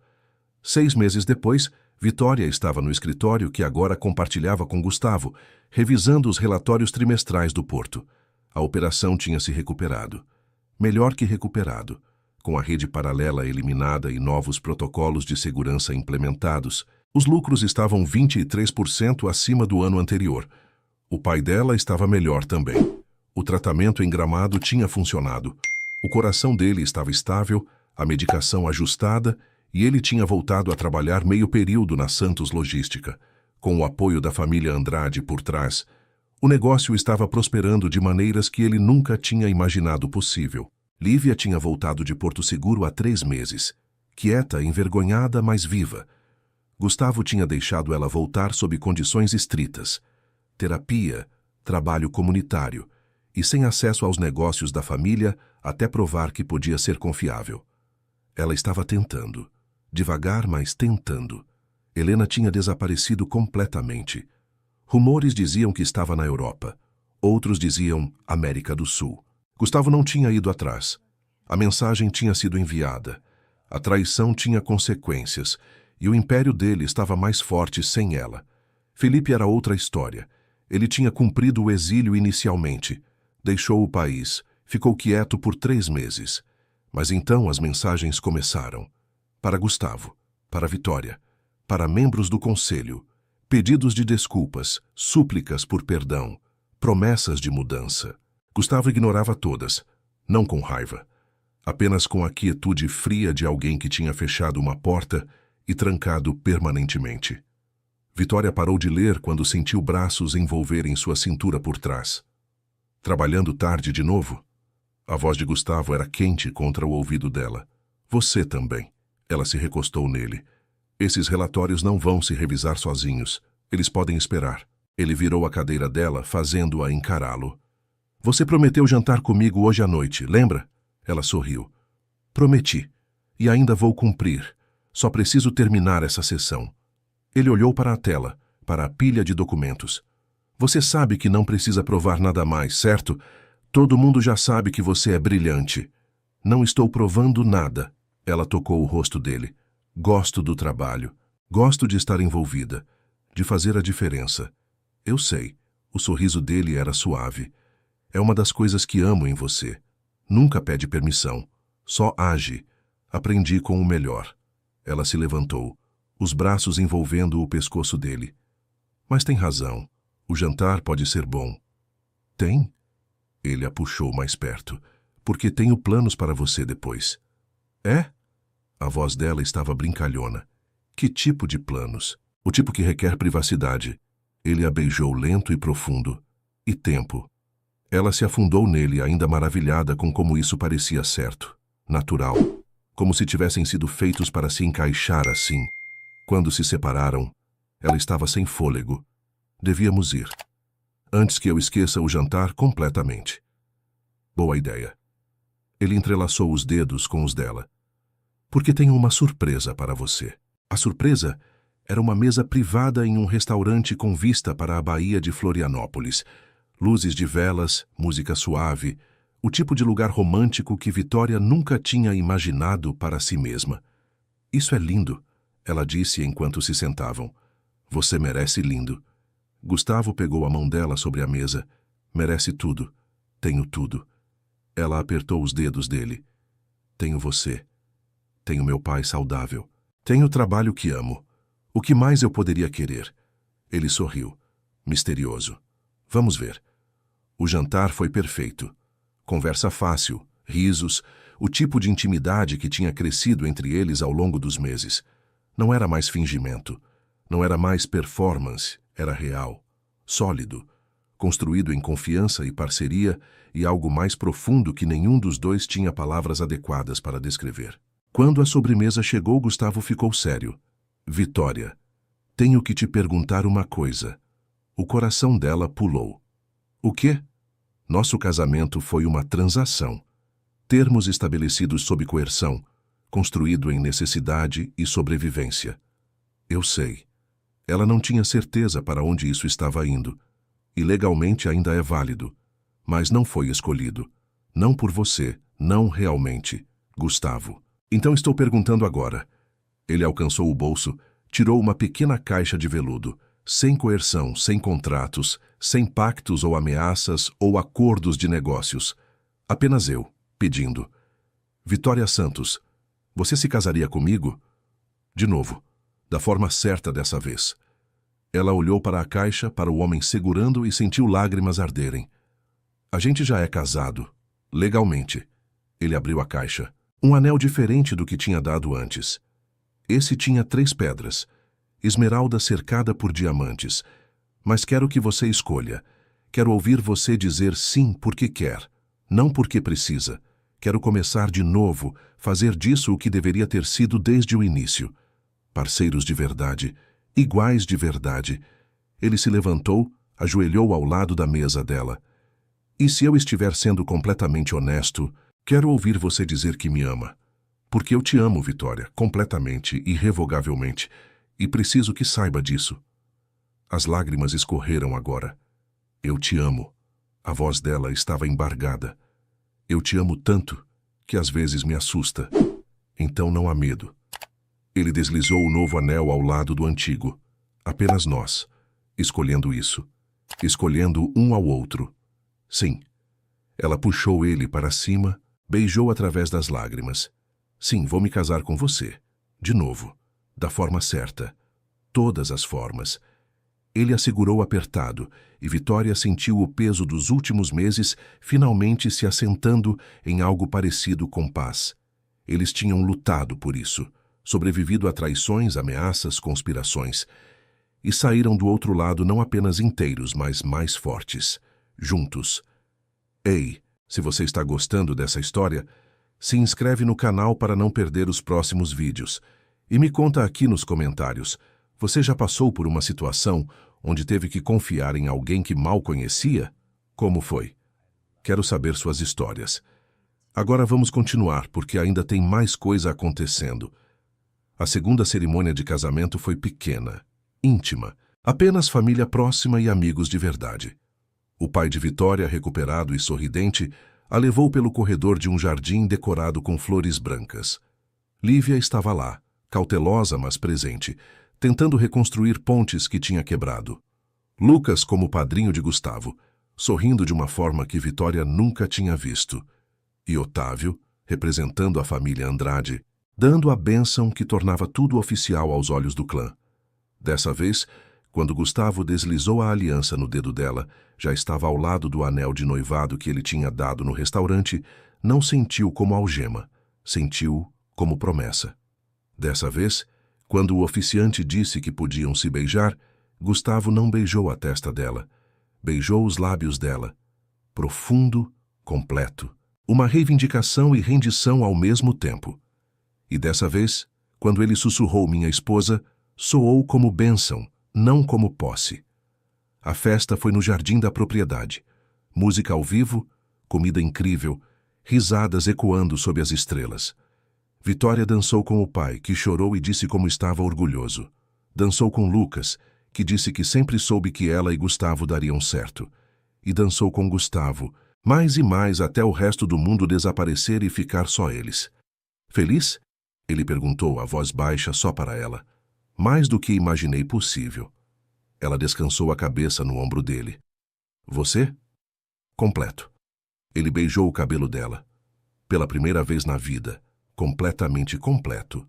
6 meses depois, Vitória estava no escritório que agora compartilhava com Gustavo, revisando os relatórios trimestrais do porto. A operação tinha se recuperado. Melhor que recuperado. Com a rede paralela eliminada e novos protocolos de segurança implementados, os lucros estavam 23% acima do ano anterior. O pai dela estava melhor também. O tratamento em Gramado tinha funcionado. O coração dele estava estável, a medicação ajustada e ele tinha voltado a trabalhar meio período na Santos Logística. Com o apoio da família Andrade por trás, o negócio estava prosperando de maneiras que ele nunca tinha imaginado possível. Lívia tinha voltado de Porto Seguro há 3 meses. Quieta, envergonhada, mas viva. Gustavo tinha deixado ela voltar sob condições estritas. Terapia, trabalho comunitário e sem acesso aos negócios da família até provar que podia ser confiável. Ela estava tentando. Devagar, mas tentando. Helena tinha desaparecido completamente. Rumores diziam que estava na Europa. Outros diziam América do Sul. Gustavo não tinha ido atrás. A mensagem tinha sido enviada. A traição tinha consequências, e o império dele estava mais forte sem ela. Felipe era outra história. Ele tinha cumprido o exílio inicialmente. Deixou o país. Ficou quieto por 3 meses. Mas então as mensagens começaram. Para Gustavo, para Vitória, para membros do conselho, pedidos de desculpas, súplicas por perdão, promessas de mudança. Gustavo ignorava todas, não com raiva, apenas com a quietude fria de alguém que tinha fechado uma porta e trancado permanentemente. Vitória parou de ler quando sentiu braços envolverem sua cintura por trás. Trabalhando tarde de novo? A voz de Gustavo era quente contra o ouvido dela. Você também. Ela se recostou nele. Esses relatórios não vão se revisar sozinhos. Eles podem esperar. Ele virou a cadeira dela, fazendo-a encará-lo. Você prometeu jantar comigo hoje à noite, lembra? Ela sorriu. Prometi. E ainda vou cumprir. Só preciso terminar essa sessão. Ele olhou para a tela, para a pilha de documentos. Você sabe que não precisa provar nada mais, certo? Todo mundo já sabe que você é brilhante. Não estou provando nada. Ela tocou o rosto dele. Gosto do trabalho. Gosto de estar envolvida. De fazer a diferença. Eu sei. O sorriso dele era suave. É uma das coisas que amo em você. Nunca pede permissão. Só age. Aprendi com o melhor. Ela se levantou, os braços envolvendo o pescoço dele. Mas tem razão. O jantar pode ser bom. Tem? Ele a puxou mais perto. Porque tenho planos para você depois. É? A voz dela estava brincalhona. Que tipo de planos? O tipo que requer privacidade. Ele a beijou lento e profundo. E tempo. Ela se afundou nele, ainda maravilhada com como isso parecia certo. Natural. Como se tivessem sido feitos para se encaixar assim. Quando se separaram, ela estava sem fôlego. Devíamos ir. Antes que eu esqueça o jantar completamente. Boa ideia. Ele entrelaçou os dedos com os dela. Porque tenho uma surpresa para você. A surpresa era uma mesa privada em um restaurante com vista para a Baía de Florianópolis. Luzes de velas, música suave, o tipo de lugar romântico que Vitória nunca tinha imaginado para si mesma. Isso é lindo, ela disse enquanto se sentavam. Você merece lindo. Gustavo pegou a mão dela sobre a mesa. Merece tudo. Tenho tudo. Ela apertou os dedos dele. Tenho você. Tenho meu pai saudável. Tenho o trabalho que amo. O que mais eu poderia querer? Ele sorriu, misterioso. Vamos ver. O jantar foi perfeito. Conversa fácil, risos, o tipo de intimidade que tinha crescido entre eles ao longo dos meses. Não era mais fingimento. Não era mais performance. Era real, sólido, construído em confiança e parceria e algo mais profundo que nenhum dos dois tinha palavras adequadas para descrever. Quando a sobremesa chegou, Gustavo ficou sério. Vitória, tenho que te perguntar uma coisa. O coração dela pulou. O quê? Nosso casamento foi uma transação. Termos estabelecidos sob coerção, construído em necessidade e sobrevivência. Eu sei. Ela não tinha certeza para onde isso estava indo. E legalmente ainda é válido. Mas não foi escolhido. Não por você, não realmente, Gustavo. Então estou perguntando agora. Ele alcançou o bolso, tirou uma pequena caixa de veludo, sem coerção, sem contratos, sem pactos ou ameaças ou acordos de negócios. Apenas eu, pedindo. Vitória Santos, você se casaria comigo? De novo, da forma certa dessa vez. Ela olhou para a caixa, para o homem segurando e sentiu lágrimas arderem. A gente já é casado, legalmente. Ele abriu a caixa. Um anel diferente do que tinha dado antes. Esse tinha 3 pedras, esmeralda cercada por diamantes. Mas quero que você escolha. Quero ouvir você dizer sim porque quer, não porque precisa. Quero começar de novo, fazer disso o que deveria ter sido desde o início. Parceiros de verdade, iguais de verdade. Ele se levantou, ajoelhou ao lado da mesa dela. E se eu estiver sendo completamente honesto, quero ouvir você dizer que me ama. Porque eu te amo, Vitória, completamente, irrevogavelmente, e preciso que saiba disso. As lágrimas escorreram agora. Eu te amo. A voz dela estava embargada. Eu te amo tanto que às vezes me assusta. Então não há medo. Ele deslizou o novo anel ao lado do antigo. Apenas nós, escolhendo isso. Escolhendo um ao outro. Sim. Ela puxou ele para cima, beijou através das lágrimas. Sim, vou me casar com você. De novo. Da forma certa. Todas as formas. Ele a segurou apertado, e Vitória sentiu o peso dos últimos meses finalmente se assentando em algo parecido com paz. Eles tinham lutado por isso, sobrevivido a traições, ameaças, conspirações. E saíram do outro lado não apenas inteiros, mas mais fortes. Juntos. Ei, se você está gostando dessa história, se inscreve no canal para não perder os próximos vídeos. E me conta aqui nos comentários, você já passou por uma situação onde teve que confiar em alguém que mal conhecia? Como foi? Quero saber suas histórias. Agora vamos continuar, porque ainda tem mais coisa acontecendo. A segunda cerimônia de casamento foi pequena, íntima, apenas família próxima e amigos de verdade. O pai de Vitória, recuperado e sorridente, a levou pelo corredor de um jardim decorado com flores brancas. Lívia estava lá, cautelosa mas presente, tentando reconstruir pontes que tinha quebrado. Lucas como padrinho de Gustavo, sorrindo de uma forma que Vitória nunca tinha visto. E Otávio, representando a família Andrade, dando a bênção que tornava tudo oficial aos olhos do clã. Dessa vez, quando Gustavo deslizou a aliança no dedo dela, já estava ao lado do anel de noivado que ele tinha dado no restaurante, não sentiu como algema, sentiu como promessa. Dessa vez, quando o oficiante disse que podiam se beijar, Gustavo não beijou a testa dela, beijou os lábios dela. Profundo, completo. Uma reivindicação e rendição ao mesmo tempo. E dessa vez, quando ele sussurrou minha esposa, soou como bênção, não como posse. A festa foi no jardim da propriedade. Música ao vivo, comida incrível, risadas ecoando sob as estrelas. Vitória dançou com o pai, que chorou e disse como estava orgulhoso. Dançou com Lucas, que disse que sempre soube que ela e Gustavo dariam certo. E dançou com Gustavo, mais e mais até o resto do mundo desaparecer e ficar só eles. Feliz? Ele perguntou, a voz baixa só para ela. Mais do que imaginei possível. Ela descansou a cabeça no ombro dele. Você? Completo. Ele beijou o cabelo dela. Pela primeira vez na vida, completamente completo.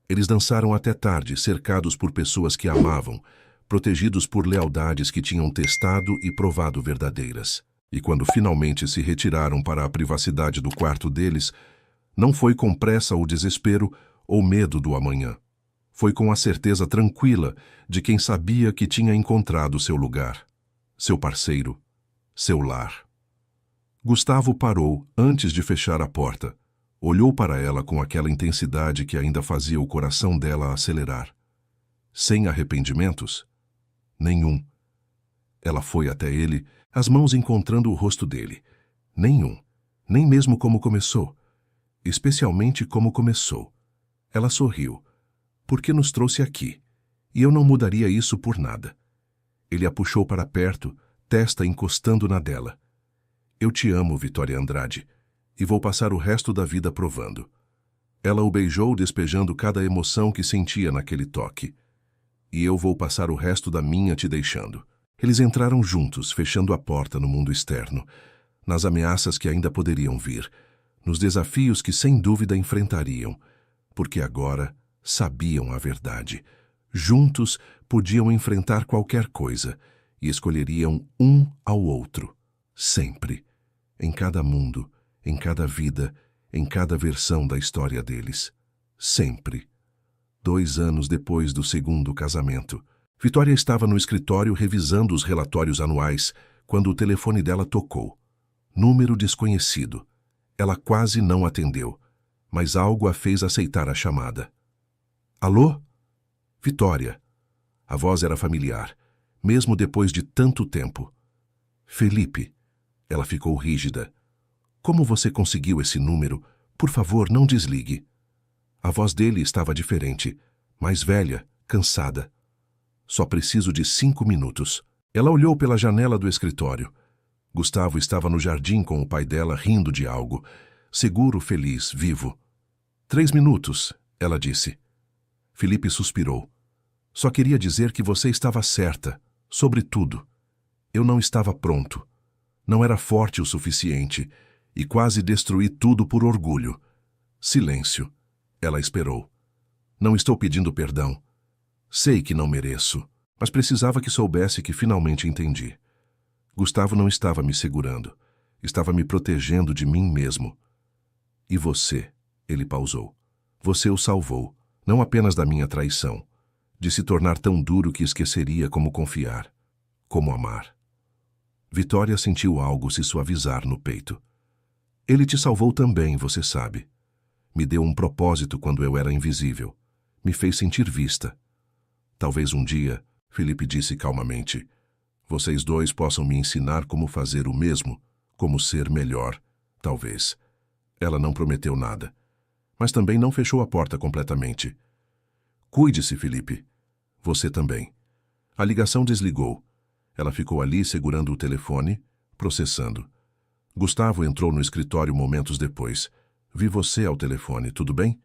Eles dançaram até tarde, cercados por pessoas que amavam, protegidos por lealdades que tinham testado e provado verdadeiras. E quando finalmente se retiraram para a privacidade do quarto deles, não foi com pressa ou desespero ou medo do amanhã. Foi com a certeza tranquila de quem sabia que tinha encontrado seu lugar, seu parceiro, seu lar. Gustavo parou antes de fechar a porta. Olhou para ela com aquela intensidade que ainda fazia o coração dela acelerar. Sem arrependimentos? Nenhum. Ela foi até ele, as mãos encontrando o rosto dele. Nenhum. Nem mesmo como começou. Especialmente como começou. Ela sorriu. Porque nos trouxe aqui. E eu não mudaria isso por nada. Ele a puxou para perto, testa encostando na dela. Eu te amo, Vitória Andrade. E vou passar o resto da vida provando. Ela o beijou, despejando cada emoção que sentia naquele toque. E eu vou passar o resto da minha te deixando. Eles entraram juntos, fechando a porta no mundo externo, nas ameaças que ainda poderiam vir, nos desafios que sem dúvida enfrentariam, porque agora sabiam a verdade. Juntos podiam enfrentar qualquer coisa e escolheriam um ao outro, sempre, em cada mundo, em cada vida, em cada versão da história deles. Sempre. 2 anos depois do segundo casamento, Vitória estava no escritório revisando os relatórios anuais quando o telefone dela tocou. Número desconhecido. Ela quase não atendeu, mas algo a fez aceitar a chamada. Alô? Vitória. A voz era familiar, mesmo depois de tanto tempo. Felipe. Ela ficou rígida. Como você conseguiu esse número? Por favor, não desligue. A voz dele estava diferente, mais velha, cansada. Só preciso de 5 minutos. Ela olhou pela janela do escritório. Gustavo estava no jardim com o pai dela rindo de algo. Seguro, feliz, vivo. 3 minutos, ela disse. Felipe suspirou. Só queria dizer que você estava certa, sobre tudo. Eu não estava pronto. Não era forte o suficiente e quase destruí tudo por orgulho. Silêncio. Ela esperou. Não estou pedindo perdão. Sei que não mereço, mas precisava que soubesse que finalmente entendi. Gustavo não estava me segurando. Estava me protegendo de mim mesmo. E você, ele pausou. Você o salvou, não apenas da minha traição, de se tornar tão duro que esqueceria como confiar, como amar. Vitória sentiu algo se suavizar no peito. Ele te salvou também, você sabe. Me deu um propósito quando eu era invisível. Me fez sentir vista. Talvez um dia, Felipe disse calmamente, vocês dois possam me ensinar como fazer o mesmo, como ser melhor, talvez. Ela não prometeu nada, mas também não fechou a porta completamente. Cuide-se, Felipe. Você também. A ligação desligou. Ela ficou ali segurando o telefone, processando. Gustavo entrou no escritório momentos depois. Vi você ao telefone, tudo bem?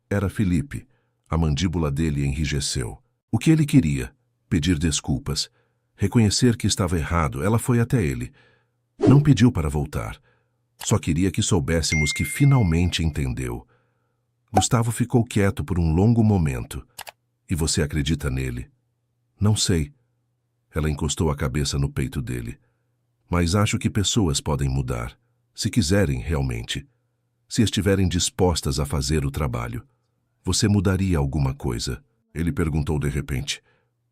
Era Felipe. A mandíbula dele enrijeceu. O que ele queria? Pedir desculpas. Reconhecer que estava errado. Ela foi até ele. Não pediu para voltar. Só queria que soubéssemos que finalmente entendeu. Gustavo ficou quieto por um longo momento. E você acredita nele? Não sei. Ela encostou a cabeça no peito dele. Mas acho que pessoas podem mudar, se quiserem realmente. Se estiverem dispostas a fazer o trabalho. Você mudaria alguma coisa? Ele perguntou de repente.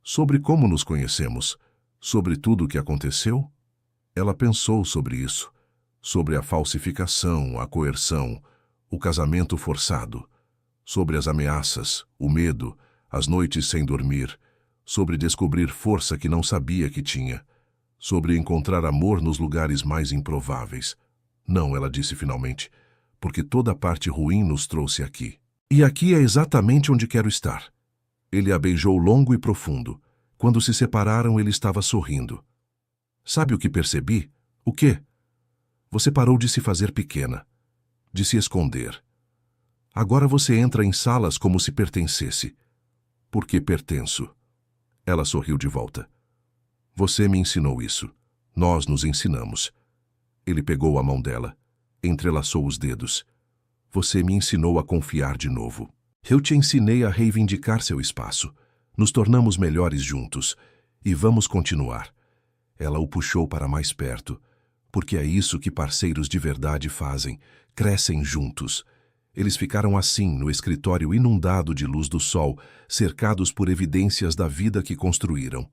Sobre como nos conhecemos? Sobre tudo o que aconteceu? Ela pensou sobre isso. Sobre a falsificação, a coerção, o casamento forçado. Sobre as ameaças, o medo, as noites sem dormir. Sobre descobrir força que não sabia que tinha. Sobre encontrar amor nos lugares mais improváveis. Não, ela disse finalmente, porque toda a parte ruim nos trouxe aqui. E aqui é exatamente onde quero estar. Ele a beijou longo e profundo. Quando se separaram, ele estava sorrindo. Sabe o que percebi? O quê? Você parou de se fazer pequena, de se esconder. Agora você entra em salas como se pertencesse. Porque pertenço. Ela sorriu de volta. Você me ensinou isso. Nós nos ensinamos. Ele pegou a mão dela, entrelaçou os dedos. Você me ensinou a confiar de novo. Eu te ensinei a reivindicar seu espaço. Nos tornamos melhores juntos. E vamos continuar. Ela o puxou para mais perto, porque é isso que parceiros de verdade fazem. Crescem juntos. Eles ficaram assim, no escritório inundado de luz do sol, cercados por evidências da vida que construíram.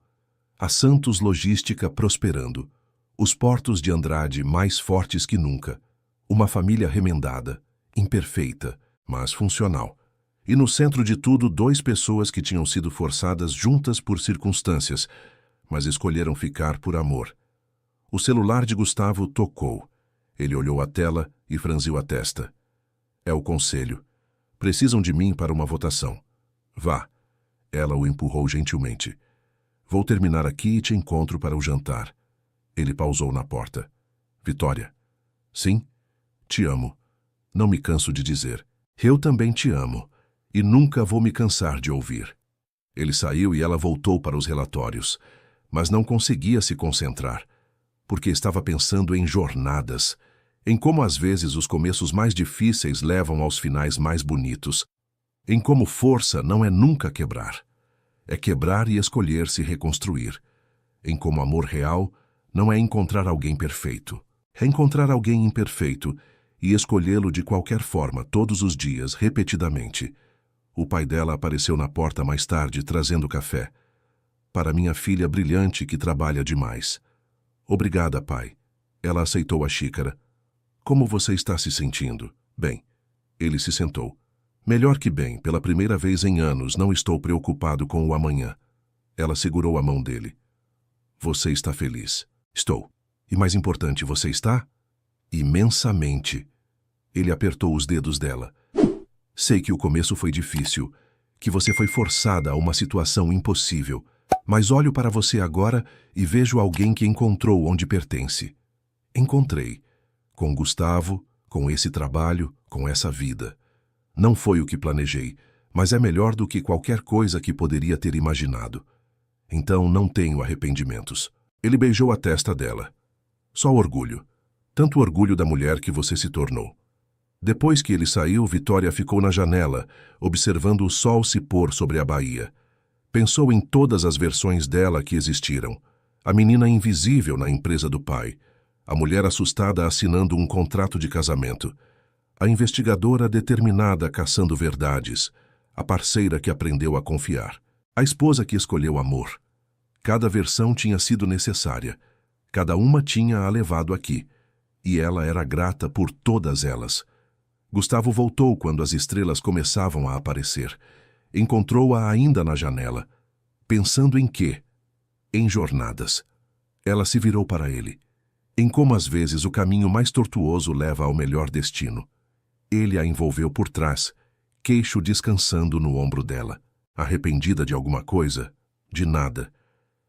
A Santos Logística prosperando. Os portos de Andrade mais fortes que nunca. Uma família remendada, imperfeita, mas funcional. E no centro de tudo, 2 pessoas que tinham sido forçadas juntas por circunstâncias, mas escolheram ficar por amor. O celular de Gustavo tocou. Ele olhou a tela e franziu a testa. É o conselho. Precisam de mim para uma votação. Vá. Ela o empurrou gentilmente. Vou terminar aqui e te encontro para o jantar. Ele pausou na porta. Vitória. Sim? Te amo. Não me canso de dizer. Eu também te amo. E nunca vou me cansar de ouvir. Ele saiu e ela voltou para os relatórios, mas não conseguia se concentrar, porque estava pensando em jornadas, em como às vezes os começos mais difíceis levam aos finais mais bonitos, em como força não é nunca quebrar, é quebrar e escolher se reconstruir, em como amor real não é encontrar alguém perfeito, é encontrar alguém imperfeito e escolhê-lo de qualquer forma, todos os dias, repetidamente. O pai dela apareceu na porta mais tarde, trazendo café. Para minha filha brilhante que trabalha demais. Obrigada, pai. Ela aceitou a xícara. Como você está se sentindo? Bem. Ele se sentou. Melhor que bem, pela primeira vez em anos, não estou preocupado com o amanhã. Ela segurou a mão dele. Você está feliz? Estou. E mais importante, você está? Imensamente. Ele apertou os dedos dela. Sei que o começo foi difícil, que você foi forçada a uma situação impossível, mas olho para você agora e vejo alguém que encontrou onde pertence. Encontrei. Com Gustavo, com esse trabalho, com essa vida. Não foi o que planejei, mas é melhor do que qualquer coisa que poderia ter imaginado. Então não tenho arrependimentos. Ele beijou a testa dela. Só orgulho. Tanto orgulho da mulher que você se tornou. Depois que ele saiu, Vitória ficou na janela, observando o sol se pôr sobre a baía. Pensou em todas as versões dela que existiram. A menina invisível na empresa do pai. A mulher assustada assinando um contrato de casamento. A investigadora determinada caçando verdades. A parceira que aprendeu a confiar. A esposa que escolheu amor. Cada versão tinha sido necessária. Cada uma tinha a levado aqui. E ela era grata por todas elas. Gustavo voltou quando as estrelas começavam a aparecer. Encontrou-a ainda na janela. Pensando em quê? Em jornadas. Ela se virou para ele. Em como às vezes o caminho mais tortuoso leva ao melhor destino. Ele a envolveu por trás, queixo descansando no ombro dela. Arrependida de alguma coisa? De nada.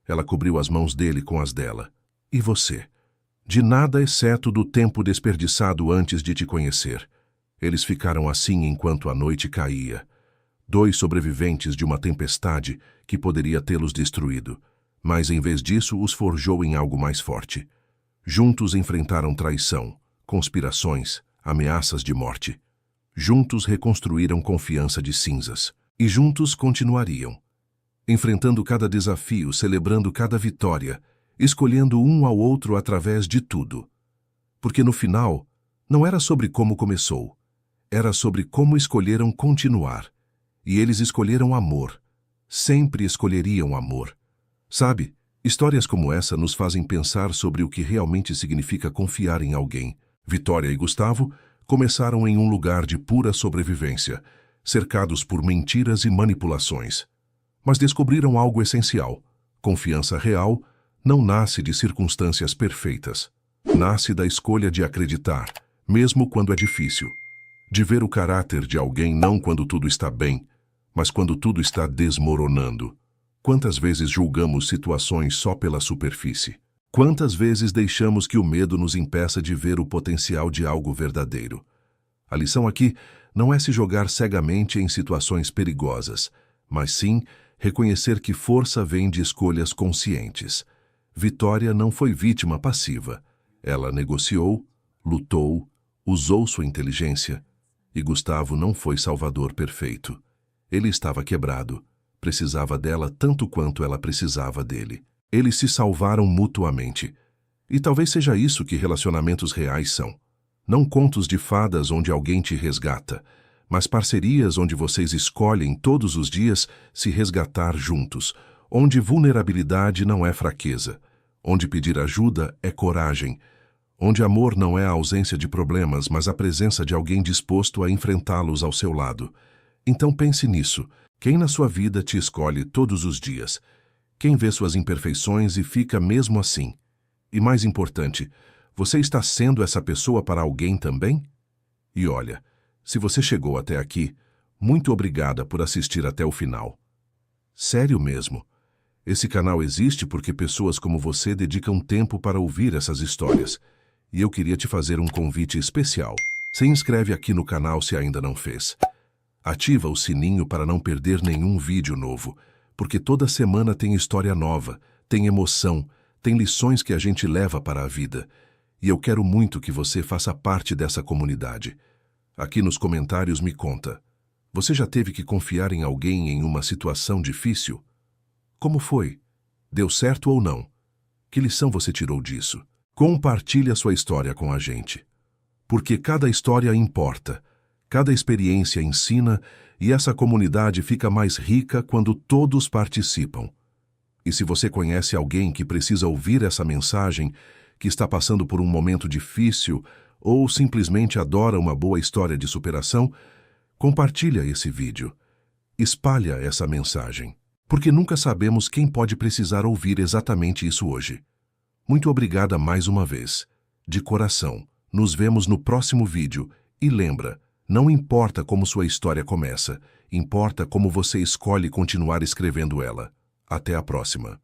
Ela cobriu as mãos dele com as dela. E você? De nada exceto do tempo desperdiçado antes de te conhecer. Eles ficaram assim enquanto a noite caía. 2 sobreviventes de uma tempestade que poderia tê-los destruído, mas em vez disso os forjou em algo mais forte. Juntos enfrentaram traição, conspirações, ameaças de morte. Juntos reconstruíram confiança de cinzas. E juntos continuariam. Enfrentando cada desafio, celebrando cada vitória, escolhendo um ao outro através de tudo. Porque no final, não era sobre como começou. Era sobre como escolheram continuar. E eles escolheram amor. Sempre escolheriam amor. Sabe, histórias como essa nos fazem pensar sobre o que realmente significa confiar em alguém. Vitória e Gustavo começaram em um lugar de pura sobrevivência, cercados por mentiras e manipulações. Mas descobriram algo essencial. Confiança real não nasce de circunstâncias perfeitas. Nasce da escolha de acreditar, mesmo quando é difícil. De ver o caráter de alguém não quando tudo está bem, mas quando tudo está desmoronando. Quantas vezes julgamos situações só pela superfície? Quantas vezes deixamos que o medo nos impeça de ver o potencial de algo verdadeiro? A lição aqui não é se jogar cegamente em situações perigosas, mas sim reconhecer que força vem de escolhas conscientes. Vitória não foi vítima passiva. Ela negociou, lutou, usou sua inteligência. E Gustavo não foi salvador perfeito. Ele estava quebrado. Precisava dela tanto quanto ela precisava dele. Eles se salvaram mutuamente. E talvez seja isso que relacionamentos reais são. Não contos de fadas onde alguém te resgata, mas parcerias onde vocês escolhem todos os dias se resgatar juntos, onde vulnerabilidade não é fraqueza, onde pedir ajuda é coragem, onde amor não é a ausência de problemas, mas a presença de alguém disposto a enfrentá-los ao seu lado. Então pense nisso. Quem na sua vida te escolhe todos os dias? Quem vê suas imperfeições e fica mesmo assim? E mais importante, você está sendo essa pessoa para alguém também? E olha, se você chegou até aqui, muito obrigada por assistir até o final. Sério mesmo. Esse canal existe porque pessoas como você dedicam tempo para ouvir essas histórias. E eu queria te fazer um convite especial. Se inscreve aqui no canal se ainda não fez. Ativa o sininho para não perder nenhum vídeo novo, porque toda semana tem história nova, tem emoção, tem lições que a gente leva para a vida. E eu quero muito que você faça parte dessa comunidade. Aqui nos comentários me conta. Você já teve que confiar em alguém em uma situação difícil? Como foi? Deu certo ou não? Que lição você tirou disso? Compartilhe a sua história com a gente. Porque cada história importa, cada experiência ensina e essa comunidade fica mais rica quando todos participam. E se você conhece alguém que precisa ouvir essa mensagem, que está passando por um momento difícil ou simplesmente adora uma boa história de superação, compartilha esse vídeo. Espalha essa mensagem, porque nunca sabemos quem pode precisar ouvir exatamente isso hoje. Muito obrigada mais uma vez. De coração. Nos vemos no próximo vídeo. E lembra, não importa como sua história começa, importa como você escolhe continuar escrevendo ela. Até a próxima.